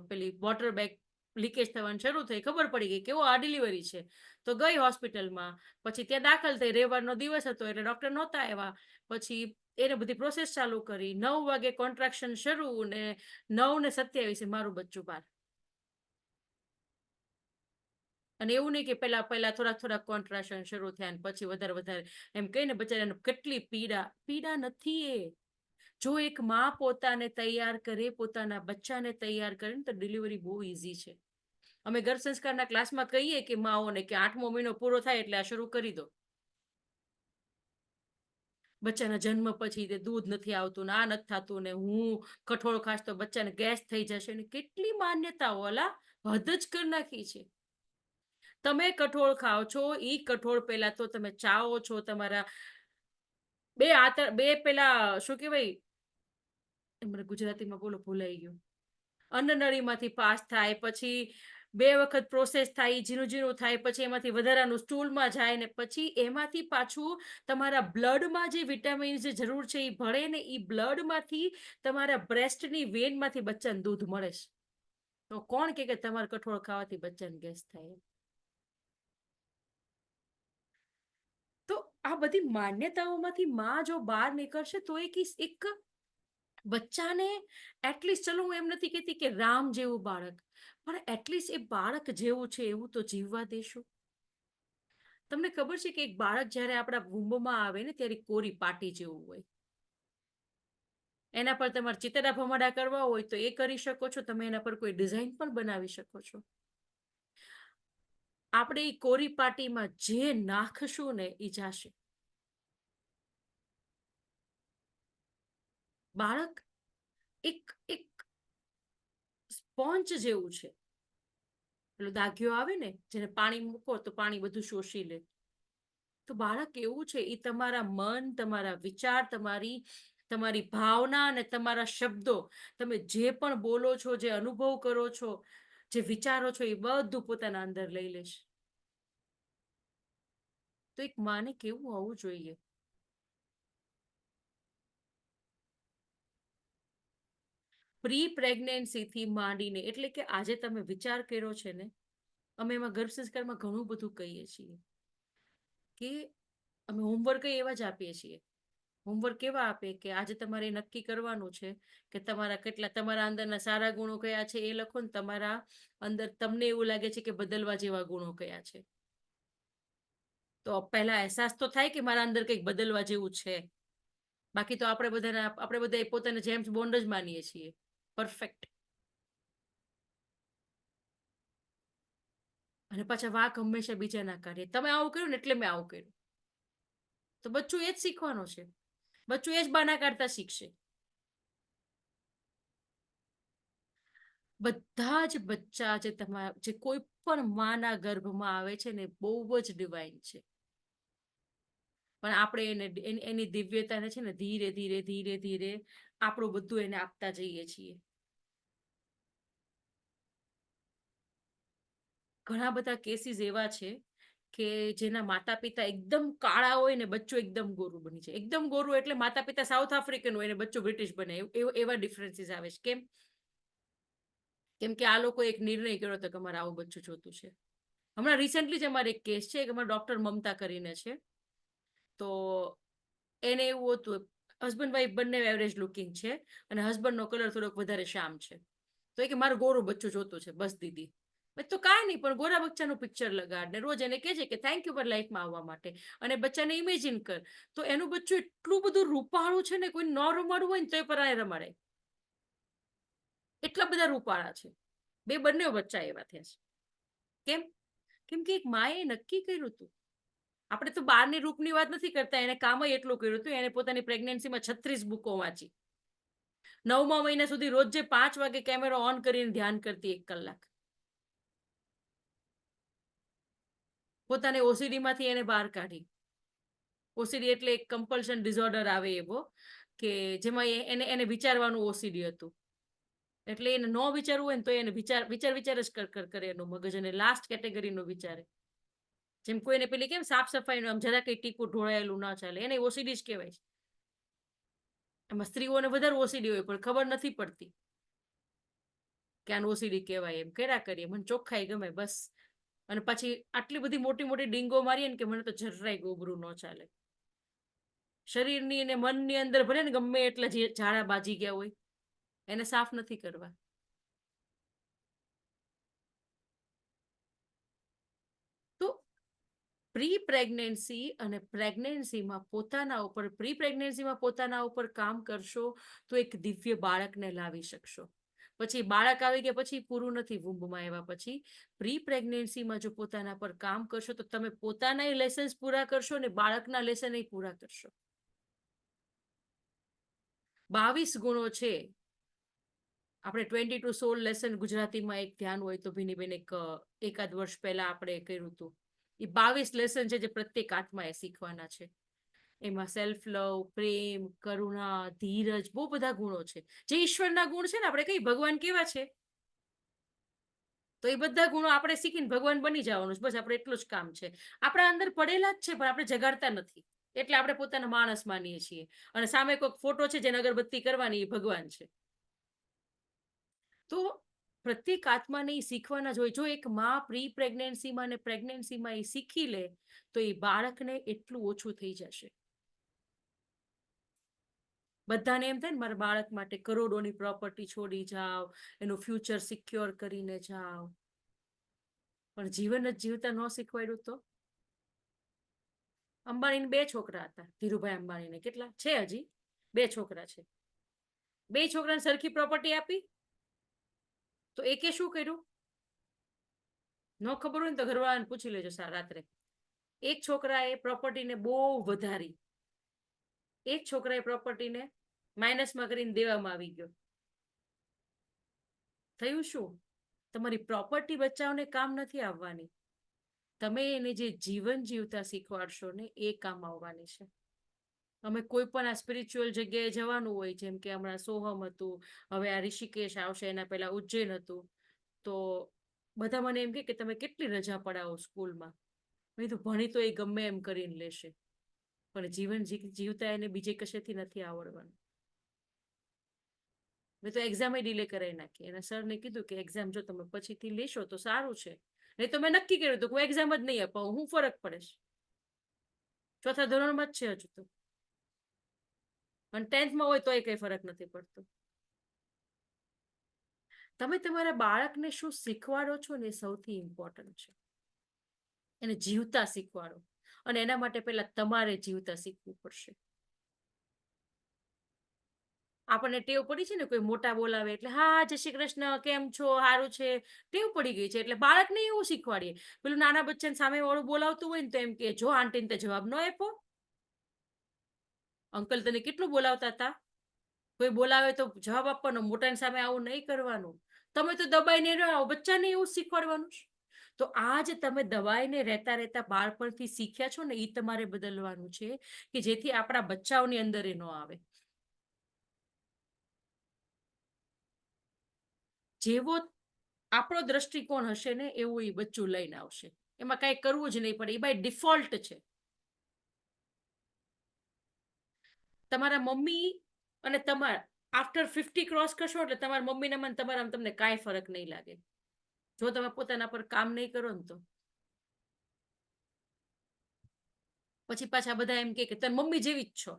પેલી વોટર બેગ લીકેજ થવાનું શરૂ થઈ, ખબર પડી ગઈ કે આ ડિલિવરી છે, તો ગઈ હોસ્પિટલમાં. પછી ત્યાં દાખલ થઈ, રવિવારનો દિવસ હતો એટલે ડોક્ટર નહોતા આવ્યા. પછી એને બધી પ્રોસેસ ચાલુ કરી. 9 વાગે કોન્ટ્રાક્શન શરૂ, ને 9:27 મારું બચ્ચું બહાર. અને એવું નહીં કે પહેલા થોડા કોન્ટ્રાક્શન શરૂ થયા અને પછી વધારે એમ કહીને બચારાને કેટલી પીડા નથી એ. જો એક માં પોતાને તૈયાર કરે, પોતાના બચ્ચાને તૈયાર કરે ને, તો ડિલિવરી બહુ ઈઝી છે. અમે ગર્ભ સંસ્કારના ક્લાસમાં કહીએ કે માઓને કે 8મો મહિનો પૂરો થાય એટલે આ શરૂ કરી દો. બચ્ચાના જન્મ પછી તે દૂધ નથી આવતું ને આ નથી થતું ને હું કઠોળ ખાસ તો બચ્ચાને ગેસ થઈ જશે ને, કેટલી માન્યતાઓ અલા હદ જ કરી નાખી છે. તમે કઠોળ ખાઓ છો, ઈ કઠોળ પેલા તો તમે ચાવો છો, તમારા બે પેલા શું કહેવાય, મને ગુજરાતીમાં બોલો ભૂલાઈ ગયું, અન્નનળીમાંથી પાસ થાય, પછી 2 વખત પ્રોસેસ થાય, ઝીણું ઝીણું થાય, પછી એમાંથી વધારાનું સ્ટૂલમાં જાય, ને પછી એમાંથી પાછું તમારા બ્લડમાં જે વિટામિન્સ જે જરૂર છે એ ભળે, ને એ બ્લડમાંથી તમારા બ્રેસ્ટની વેનમાંથી બચ્ચાને દૂધ મળે છે. તો કોણ કે તમારે કઠોળ ખાવાથી બચ્ચાને ગેસ થાય? તો આ બધી માન્યતાઓમાંથી માં જો બહાર નીકળશે તો એક બચ્ચાને એટલીસ્ટ, ચલો હું એમ નથી કહેતી કે રામ જેવું બાળક, પણ એટલીસ્ટ એ બાળક જેવું છે એવું તો જીવવા દેશું. તમને ખબર છે કે એક બાળક જ્યારે આપણા વૂંબમાં આવે ને, ત્યારે કોરી પાટી જેવું હોય. એના પર તમારે ચિતરા ભમરડા કરવા હોય તો એ કરી શકો છો, તમે એના પર કોઈ ડિઝાઇન પણ બનાવી શકો છો. આપણે એ કોરી પાટીમાં જે નાખશું ને એ જાશે. બાળક એક એક સ્પોન્જ જેવું છે. પેલો દાગ્યો આવે ને, જેને પાણી મૂકો તો પાણી બધું શોષી લે. તો બાળક એવું છે, એ તમારા મન, તમારા વિચાર, તમારી ભાવના અને તમારા શબ્દો, તમે જે પણ બોલો છો, જે અનુભવ કરો છો, જે વિચારો છો, એ બધું પોતાના અંદર લઈ લેશે. તો એક માને કેવું હોવું જોઈએ? પ્રી પ્રેગ્નન્સી થી માંડીને, એટલે કે આજે તમે વિચાર કર્યો છે ને, અમે એમાં ગર્ભ સંસ્કારમાં ઘણું બધું કહીએ છીએ કે અમે હોમવર્ક એવા જ આપીએ છીએ. હોમવર્ક કેવા આપે કે આજે તમારે નક્કી કરવાનું છે કે તમારા અંદરના સારા ગુણો કયા છે એ લખો, ને તમારા અંદર તમને એવું લાગે છે કે બદલવા જેવા ગુણો કયા છે. તો પહેલા અહેસાસ તો થાય કે મારા અંદર કંઈક બદલવા જેવું છે. બાકી તો આપણે બધા પોતાને જેમ્સ બોન્ડ જ માનીએ છીએ, પરફેક્ટ. અને પાછા વાક હંમેશા બીજાના કાઢીએ, તમે આવું કર્યું ને એટલે મેં આવું કર્યું. તો બચ્ચું એ જ શીખવાનું છે. બચ્ચું એ જ બાના કાઢતા શીખશે. બધા જ બચ્ચા જે કોઈ પણ માના ગર્ભમાં આવે છે ને, બહુ જ ડિવાઇન છે. પણ આપણે એની દિવ્યતાને છે ને, ધીરે ધીરે ધીરે ધીરે આપણું બધું એને આપતા જઈએ છીએ. ઘણા બધા કેસીસ એવા છે કે જેના માતા પિતા એકદમ કાળા હોય ને બચ્ચું એકદમ ગોરું બની જાય. એકદમ ગોરું એટલે માતા પિતા સાઉથ આફ્રિકન હોય ને બચ્ચું બ્રિટિશ બને, એવા ડિફરન્સીસ આવે છે. કેમ કે આ લોકો એક નિર્ણય કર્યો હતો કે અમારે આવું બચ્ચું જોતું છે. હમણાં રિસેન્ટલી જ અમારે એક કેસ છે કે અમારા ડોક્ટર મમતા કરીને છે, તો એને એવું હતું, હસબન્ડ વાઈફ બંને એવરેજ લુકિંગ છે અને હસબન્ડનો કલર થોડોક વધારે શ્યામ છે. તો એ કે મારું ગોરું બચ્ચું જોતું છે, બસ દીદી. તો કાંઈ નહીં, પણ ગોરા બચ્ચાનું પિક્ચર લગાડ ને રોજ એને કહે છે કે થેન્ક યુ ફોર લાઈફમાં આવવા માટે, અને બચ્ચાને ઇમેજિન કર તો એનું બચ્ચું એટલું બધું રૂપાળું છે ને, કોઈ ન રમાડું હોય ને તો એ પરાણે રમાડે, એટલા બધા રૂપાળા છે. બંને બચ્ચા એવા થયા છે. કેમ? કેમ કે એક માએ નક્કી કર્યું હતું. આપણે તો બહારની રૂપની વાત નથી કરતા, એને કામ એટલું કર્યું હતું. એને પોતાની પ્રેગ્નન્સીમાં 36 બુકો વાંચી, 9મા મહિના સુધી રોજ 5 વાગે કેમેરો ઓન કરીને ધ્યાન કરતી 1 કલાક. પોતાને ઓસીડી માંથી એને બહાર કાઢી. ઓસીડી એટલે એક કમ્પલ્શન ડિસઓર્ડર આવે એવો, કે જેમાં એને વિચારવાનું ઓસીડી હતું. એટલે એને ન વિચારવું હોય ને તો એને વિચાર જ કરે એનું મગજ, અને લાસ્ટ કેટેગરીનું વિચારે. જેમ કોઈને પેલી કેમ સાફ સફાઈનું આમ જરા કઈ ટીપું ઢોળાયેલું ના ચાલે, એને ઓસીડી જ કહેવાય છે. એમાં સ્ત્રીઓને વધારે ઓસીડી હોય પણ ખબર નથી પડતી કે આનું ઓસીડી કહેવાય. એમ કર્યા કરીએ, મને ચોખ્ખાઈ ગમે બસ. અને પછી આટલી બધી મોટી મોટી ડીંગો મારીએ ને કે મને તો જરાય ગોબરું ન ચાલે. શરીરની અને મનની અંદર ભલે ને ગમે એટલા જે ઝાડા બાજી ગયા હોય, એને સાફ નથી કરવા. તો પ્રી પ્રેગ્નન્સી અને પ્રેગ્નન્સીમાં પોતાના ઉપર કામ કરશો તો એક દિવ્ય બાળકને લાવી શકશો. પછી બાળક આવી ગયા પછી પૂરું નથી. વુમ્બમાં આવ્યા પછી પ્રી પ્રેગ્નન્સીમાં જો પોતાના પર કામ કરશો તો તમે પોતાના લેસન્સ પૂરા કરશો ને બાળકના લેસન પૂરા કરશો. 22 ગુણો છે. આપણે 22 સોલ લેસન ગુજરાતીમાં એક ધ્યાન હોય તો ભીનીબેન એકાદ વર્ષ પહેલા આપણે કર્યું હતું. એ 22 લેસન છે જે પ્રત્યેક આત્માએ શીખવાના છે. એમાં સેલ્ફ લવ, પ્રેમ, કરુણા, ધીરજ, બહુ બધા ગુણો છે. જે ઈશ્વરના ગુણ છે ને, આપણે કઈ ભગવાન કેવા છે, તો એ બધા ગુણો આપણે શીખીને ભગવાન બની જવાનું. બસ આપણે એટલું જ કામ છે. આપણા અંદર પડેલા જ છે પણ આપણે જગાડતા નથી, એટલે આપણે પોતાના માણસ માનીએ છીએ. અને સામે કોઈક ફોટો છે જેને અગરબત્તી કરવાની, એ ભગવાન છે. તો પ્રત્યેક આત્માને એ શીખવાના જ હોય. જો એક માં પ્રી પ્રેગ્નન્સીમાં અને પ્રેગ્નન્સીમાં એ શીખી લે તો એ બાળકને એટલું ઓછું થઈ જશે. બધાને એમ થાય ને મારા બાળક માટે કરોડોની પ્રોપર્ટી છોડી જાઓ, એનું ફ્યુચર સિક્યોર કરીને જાઓ, પણ જીવન જ જીવતા ન શીખવાડ્યું તો. અંબાણીને 2 છોકરા હતા. ધીરુભાઈ અંબાણીને કેટલા છે? હજી 2 છોકરા છે. 2 છોકરાને સરખી પ્રોપર્ટી આપી તો એકે શું કર્યું? ન ખબર હોય ને તો ઘરવાળાને પૂછી લેજો રાત્રે. એક છોકરાએ પ્રોપર્ટીને બહુ વધારી, એક છોકરાએ પ્રોપર્ટીને માઇનસમાં કરીને દેવામાં આવી ગયો. થયું શું? તમારી પ્રોપર્ટી બચ્ચાઓને કામ નથી આવવાની, તમે એને જે જીવન જીવતા શીખવાડશો ને એ કામ આવવાની છે. અમે કોઈ પણ આ સ્પિરિચ્યુઅલ જગ્યાએ જવાનું હોય, જેમ કે હમણાં સોહમ હતું, હવે આ ઋષિકેશ આવશે, એના પહેલા ઉજ્જૈન હતું, તો બધા મને એમ કે તમે કેટલી રજા પડાવો સ્કૂલમાં. મેં કીધું ભણી તો એ ગમે એમ કરીને લેશે, પણ જીવન જીવતા એને બીજે કશેથી નથી આવડવાનું. મેં તો એક્ઝામ ડિલે કરાવી નાખી. એના સરને કીધું કે એક્ઝામ જો તમે પછીથી લેશો તો સારું છે, નહીં તો મેં નક્કી કર્યું હતું હું એક્ઝામ જ નહીં અપાવું. હું ફરક પડે છે, 4થા ધોરણમાં જ છે હજુ તો, અને 10થમાં હોય તોય કઈ ફરક નથી પડતો. તમે તમારા બાળકને શું શીખવાડો છો ને એ સૌથી ઇમ્પોર્ટન્ટ છે. એને જીવતા શીખવાડો, અને એના માટે પહેલા તમારે જીવતા શીખવું પડશે. આપણને ટેવ પડી છે ને, કોઈ મોટા બોલાવે એટલે હા જય શ્રી કૃષ્ણ, કેમ છો, સારું છે, ટેવ પડી ગઈ છે. એટલે બાળકને એવું શીખવાડીએ. પેલું નાના બચ્ચાને સામે વાળું બોલાવતું હોય ને તો એમ કે જો આંટીને તે જવાબ ન આપ્યો, અંકલ તને કેટલું બોલાવતા હતા, કોઈ બોલાવે તો જવાબ આપવાનો, મોટાની સામે આવું નહીં કરવાનું. તમે તો દબાઈને રહો, બચ્ચાને એવું શીખવાડવાનું છે. તો આ જે તમે દબાઈને રહેતા રહેતા બાળપણથી શીખ્યા છો ને, એ તમારે બદલવાનું છે, કે જેથી આપણા બચ્ચાઓની અંદર એ ન આવે. જેવો આપણો દ્રષ્ટિકોણ હશે ને એવું એ બચ્ચું લઈને આવશે. એમાં કાંઈ કરવું જ નહીં પડે, એ બાય ડિફોલ્ટ છે. તમારા મમ્મી અને આફ્ટર 50 ક્રોસ કરશો એટલે તમારા મમ્મીના મને તમારા તમને કાંઈ ફરક નહીં લાગે, જો તમે પોતાના પર કામ નહીં કરો ને તો. પછી પાછા બધા એમ કે તમે મમ્મી જેવી જ છો.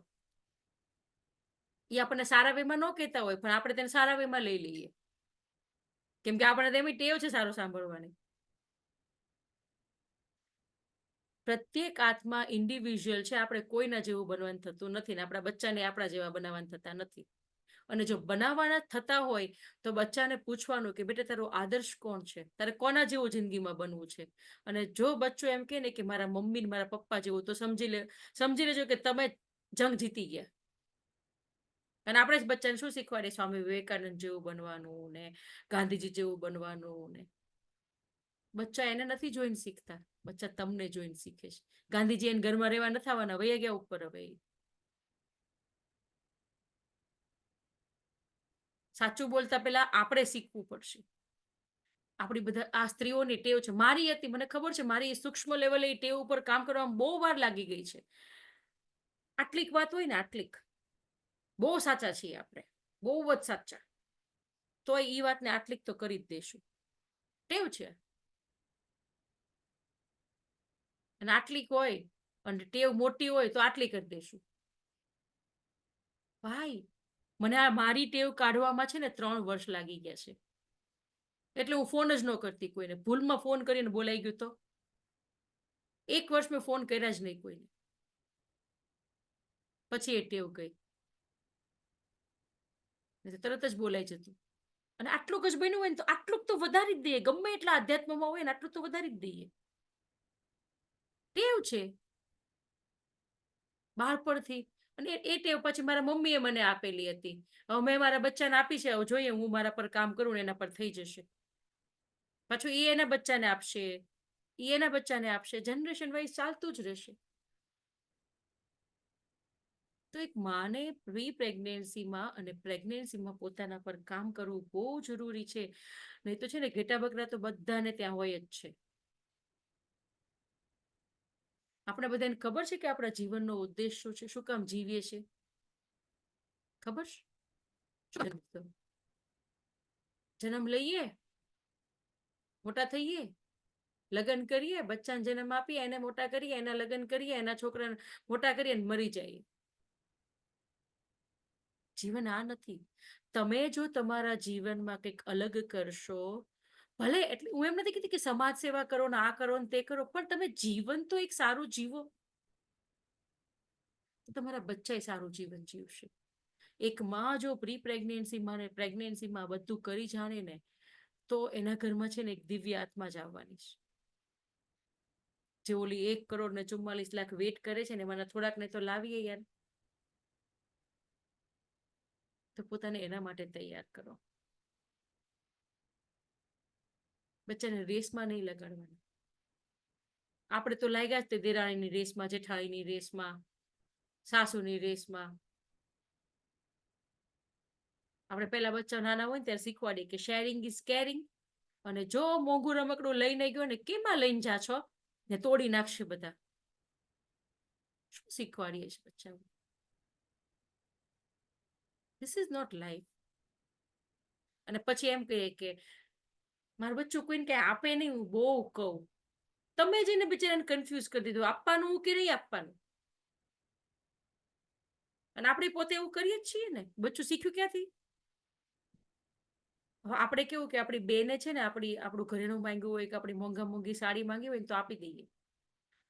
એ આપણને સારા વેમાં ન કહેતા હોય, પણ આપણે તેને સારા વેમાં લઈ લઈએ, કેમ કે આપણે તેની ટેવ છે સારું સાંભળવાની. પ્રત્યેક આત્મા ઇન્ડિવિજ્યુઅલ છે, આપણે કોઈના જેવું બનવાનું થતું નથી ને આપણા બચ્ચાને આપણા જેવા બનાવવાના થતા નથી. અને જો બનાવવાના થતા હોય તો બચ્ચાને પૂછવાનું કે બેટા તારો આદર્શ કોણ છે, તારે કોના જેવું જિંદગીમાં બનવું છે. અને જો બચ્ચો એમ કહે ને કે મારા મમ્મી ને મારા પપ્પા જેવું, તો સમજી લેજો કે તમે જંગ જીતી ગયા. અને આપણે જ બચ્ચાને શું શીખવાડીએ, સ્વામી વિવેકાનંદ જેવું બનવાનું ને ગાંધીજી જેવું બનવાનું ને. બચ્ચા એને નથી જોઈને શીખતા, બચ્ચા તમને જોઈને શીખે છે. ગાંધીજી એને ઘરમાં રહેવા નથી આવવાના, વૈયા ગયા ઉપર. હવે સાચું બોલતા પહેલા આપણે શીખવું પડશે. આપણી બધા આ સ્ત્રીઓની ટેવ છે, મારી હતી, મને ખબર છે, મારી સૂક્ષ્મ લેવલે ટેવ ઉપર કામ કરવામાં બહુ વાર લાગી ગઈ છે. આટલીક વાત હોય ને, આટલીક બહુ સાચા છીએ આપણે, બહુ જ સાચા, તો એ વાતને આટલીક તો કરી જ દેશું. ટેવ છે. અને આટલીક હોય અને ટેવ મોટી હોય તો આટલી કરી દેશું. ભાઈ મને આ મારી ટેવ કાઢવામાં છે ને 3 વર્ષ લાગી ગયા છે. એટલે હું ફોન જ ન કરતી કોઈને. ભૂલમાં ફોન કરીને બોલાઈ ગયું તો 1 વર્ષ મેં ફોન કર્યા જ નહીં કોઈને. પછી એ ટેવ ગઈ, તરત જ બોલાઈ જતું. અને આટલું જ બન્યું હોય ને તો આટલું તો વધારી જ દઈએ, ગમે એટલા અધ્યાત્મમાં હોય ને આટલું તો વધારી જ દઈએ. ટેવ છે બાળપણથી. અને એ ટેવ પછી મારા મમ્મીએ મને આપેલી હતી. હવે મેં મારા બચ્ચાને આપી છે, હવે જોઈએ હું મારા પર કામ કરું ને એના પર થઈ જશે. પાછું એ એના બચ્ચાને આપશે, એ એના બચ્ચાને આપશે, જનરેશન વાઇઝ ચાલતું જ રહેશે. તો એક માને પ્રી પ્રેગ્નન્સીમાં અને પ્રેગ્નન્સીમાં પોતાના પર કામ કરવું બહુ જરૂરી છે. નહીં તો છે ને ઘેટા બકરા તો બધાને ત્યાં હોય જ છે. આપણે બધાને ખબર છે કે આપણા જીવનનો ઉદ્દેશ શું છે, શું કામ જીવીએ છીએ? ખબર છે? જન્મ લઈએ, મોટા થઈએ, લગ્ન કરીએ, બચ્ચાને જન્મ આપીએ, એને મોટા કરીએ, એના લગ્ન કરીએ, એના છોકરાને મોટા કરીએ, મરી જઈએ. જીવન આ નથી. તમે જો તમારા જીવનમાં કંઈક અલગ કરશો, ભલે એટલે હું એમ નથી કહેતી કે સમાજ સેવા કરો ને આ કરો ને તે કરો, પણ તમે જીવન તો એક સારું જીવો, તો તમારા બચ્ચા સારું જીવન જીવશે. એક માં જો પ્રી પ્રેગ્નન્સીમાં ને પ્રેગ્નન્સીમાં બધું કરી જાણે ને, તો એના ઘરમાં છે ને એક દિવ્ય આત્મા જ આવવાની છે. જે ઓલી 1,44,00,000 વેટ કરે છે ને, એમાંના થોડાક ને તો લાવીએ યાર. તો પોતાને એના માટે તૈયાર કરો. બચ્ચાને રેસમાં નહીં લગાડવાના. આપણે તો લાગ્યા જ તે દેરાણીની રેસમાં, જેઠાણીની રેસમાં, સાસુની રેસમાં. આપણે પેલા બચ્ચા નાના હોય ને ત્યારે શીખવાડીએ કે શેરિંગ ઇઝ કેરિંગ. અને જો મોંઘું રમકડું લઈને ગયો ને, કેમાં લઈને જા છો ને, તોડી નાખશે બધા. શું શીખવાડીએ છીએ બચ્ચાઓ? This is not life. અને પછી એમ કહીએ કે મારું બચ્ચું કોઈને કઈ આપે નહીં, હું બહુ કહું. તમે જઈને બિચારાને કન્ફ્યુઝ કરી દીધું, આપવાનું કે નહીં આપવાનું. અને આપણે પોતે એવું કરીએ જ છીએ ને. બચ્ચું શીખ્યું ક્યાંથી? આપણે કેવું કે આપણી બેને છે ને આપણું ઘરેણું માંગ્યું હોય કે આપણી મોંઘા મોંઘી સાડી માંગી હોય ને તો આપી દઈએ.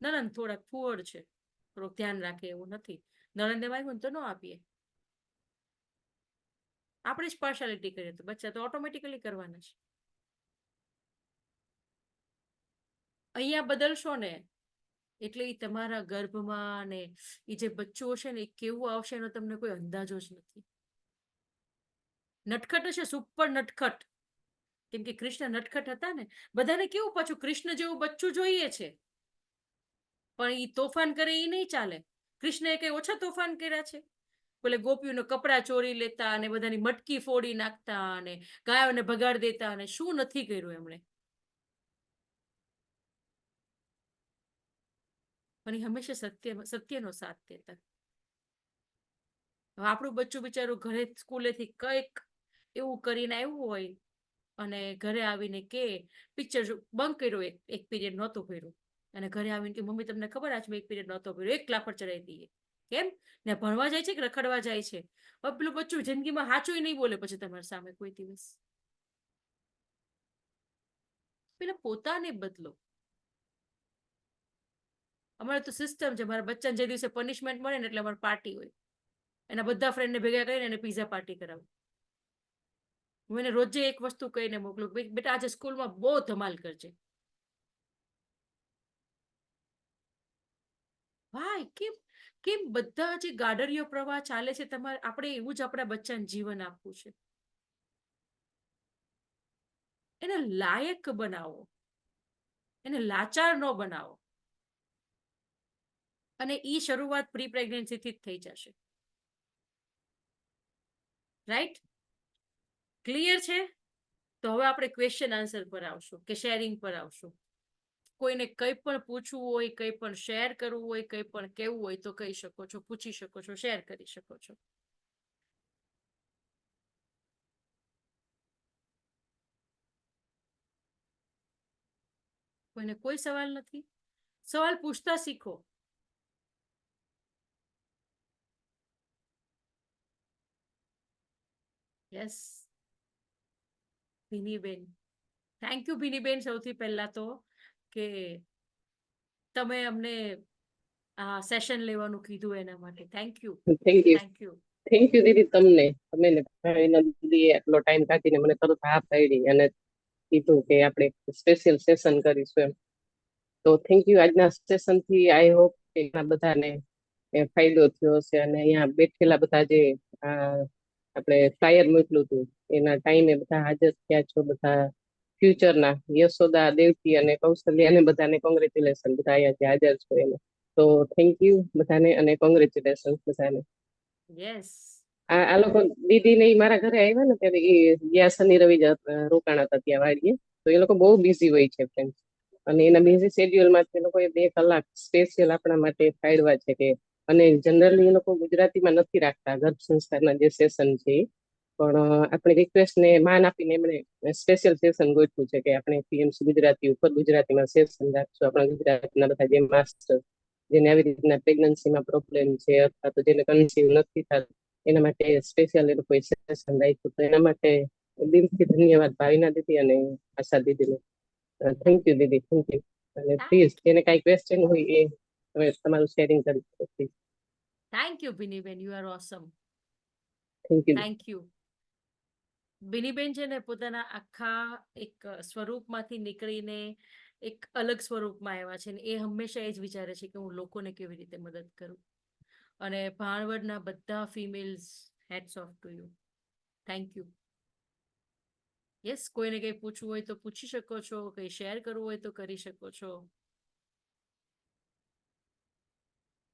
નણંદ થોડાક ફુઅડ છે, થોડુંક ધ્યાન રાખે એવું નથી, નણંદે માંગ્યું ને તો ન આપીએ. આપણે જ પાર્શિયાલિટી કરીએ તો બચ્ચા તો ઓટોમેટિકલી કરવાના છે. અહીંયા બદલશો ને એટલે એ તમારા ગર્ભમાં ને એ જે બચ્ચું હશે ને એ કેવું આવશે એનો તમને કોઈ અંદાજો જ નથી. નટખટ હશે, સુપર નટખટ. કેમ કે કૃષ્ણ નટખટ હતા ને. બધાને કેવું પાછું કૃષ્ણ જેવું બચ્ચું જોઈએ છે, પણ એ તોફાન કરે એ નહીં ચાલે. કૃષ્ણએ કઈ ઓછા તોફાન કર્યા છે? બોલે ગોપીઓનો કપડા ચોરી લેતા અને બધાની મટકી ફોડી નાખતા અને ગાયોને ભગાડ દેતા, અને શું નથી કર્યું એમણે? અને હંમેશા સત્યનો સાથ દેતા. હવે આપણું બચ્ચું બિચારું ઘરે સ્કૂલેથી કંઈક એવું કરીને આવ્યું હોય અને ઘરે આવીને કે પિક્ચર બંધ કર્યો, એક પીરિયડ નહોતું કર્યું, અને ઘરે આવીને કે મમ્મી તમને ખબર આજ મેં એક પીરિયડ નહોતો કર્યો, એક ક્લાપડ ચડાવી દઈએ. કેમ? ને ભણવા જાય છે કે રખડવા જાય છે? હવે પેલું બચ્ચું જિંદગીમાં સાચું નહીં બોલે પછી તમારી સામે કોઈ દિવસ. પેલા પોતાને બદલો. અમારે તો સિસ્ટમ છે, મારા બચ્ચાને જે દિવસે પનિશમેન્ટ મળે ને એટલે અમારે પાર્ટી હોય. એના બધા ફ્રેન્ડને ભેગા કરીને એને પીઝા પાર્ટી કરાવું. હું એને રોજે એક વસ્તુ કહીને મોકલું, બેટા આજે સ્કૂલમાં બહુ ધમાલ કરજે. ભાઈ કેમ કેમ બધા જે ગાડરીયો પ્રવાહ ચાલે છે તમારે, આપણે એવું જ આપણા બચ્ચાને જીવન આપવું છે. એને લાયક બનાવો, એને લાચાર ન બનાવો. અને ઈ શરૂઆત પ્રી પ્રેગ્નન્સી થી જ થઈ જશે. રાઈટ? ક્લિયર છે? તો હવે આપણે ક્વેશ્ચન આન્સર પર આવશું કે શેરિંગ પર આવશું. કોઈને કંઈ પણ પૂછવું હોય, કંઈ પણ શેર કરવું હોય, કંઈ પણ કહેવું હોય તો કહી શકો છો, પૂછી શકો છો, શેર કરી શકો છો. કોઈને કોઈ સવાલ નથી? સવાલ પૂછતા શીખો. યસ ભીનીબેન, થેન્ક યુ ભીનીબેન, સૌથી પહેલા તો કે તમે અમને આ સેશન લેવાનું કીધું એના માટે thank you. Thank you. Thank you. Thank you દીદી તમને. તમે દીદી આટલો ટાઈમ કાઢીને મને તરત હા પાડી અને કીધું કે આપણે સ્પેશિયલ સેશન કરીશું એમ. તો થેન્ક યુ. આજના સેશન થી આઈ હોપ કે બધાને ફાયદો થયો હશે. અને અહીંયા બેઠેલા બધા જે આપણે ફ્લાયર મોકલું હતું એના ટાઈમે બધા હાજર થયા છો. બધા ફ્યુચરના યશોદા, દેવકી અને કૌશલ્યાને બધાને કોંગ્રેચ્યુલેશન. બધા અહીંયા હાજર છો એને. તો થેન્ક યુ બધાને અને કોંગ્રેચ્યુલેશન બધાને. યસ. આ લોકો દીદી ને મારા ઘરે આવ્યા ને ત્યારે એ ગયા શનિ રવિ રોકાણા હતા ત્યાં વાડીએ. તો એ લોકો બહુ બિઝી હોય છે ફ્રેન્ડ. અને એના બિઝી શેડ્યુલ માં એ લોકોએ 2 કલાક સ્પેશિયલ આપણા માટે ફાળવ્યા છે. કે અને જનરલી એ લોકો ગુજરાતીમાં નથી રાખતા ગર્ભ સંસ્કારના જે સેશન છે. પણ આપણી રિક્વેસ્ટ ને માન આપીને એમણે સ્પેશિયલ સેશન ગોઠવ્યું છે કે આપણે પીએમસી ગુજરાતી ઉપર ગુજરાતીમાં સેશન રાખશું. આપણા ગુજરાતના બધા જે માસ્ટર જેને આવી રીતના પ્રેગ્નન્સીમાં પ્રોબ્લેમ છે અથવા તો જેને કન્સીવ નથી થતું એના માટે સ્પેશિયલ એ લોકોએ સેશન રાખ્યું. તો એના માટે દિલથી ધન્યવાદ ભાવિના દીદી અને આશા દીદીને. થેન્ક યુ દીદી, થેન્ક યુ. અને પ્લીઝ જેને કાંઈ ક્વેશ્ચન હોય એ તમે તમારું શેરિંગ કરી શકો please. Thank you Bhiniben, you are awesome. Thank you. Thank you. Bhiniben છે ને પોતાના આખા એક સ્વરૂપમાંથી નીકળીને એક અલગ સ્વરૂપમાં આવ્યા છે, ને એ હંમેશા એ જ વિચારે છે કે હું લોકોને કેવી રીતે મદદ કરું. અને ભાણવડના બધા females, hats of to you. Thank you. Yes, કોઈને કંઈ પૂછવું હોય તો પૂછી શકો છો, કંઈ શેર કરવું હોય તો કરી શકો છો.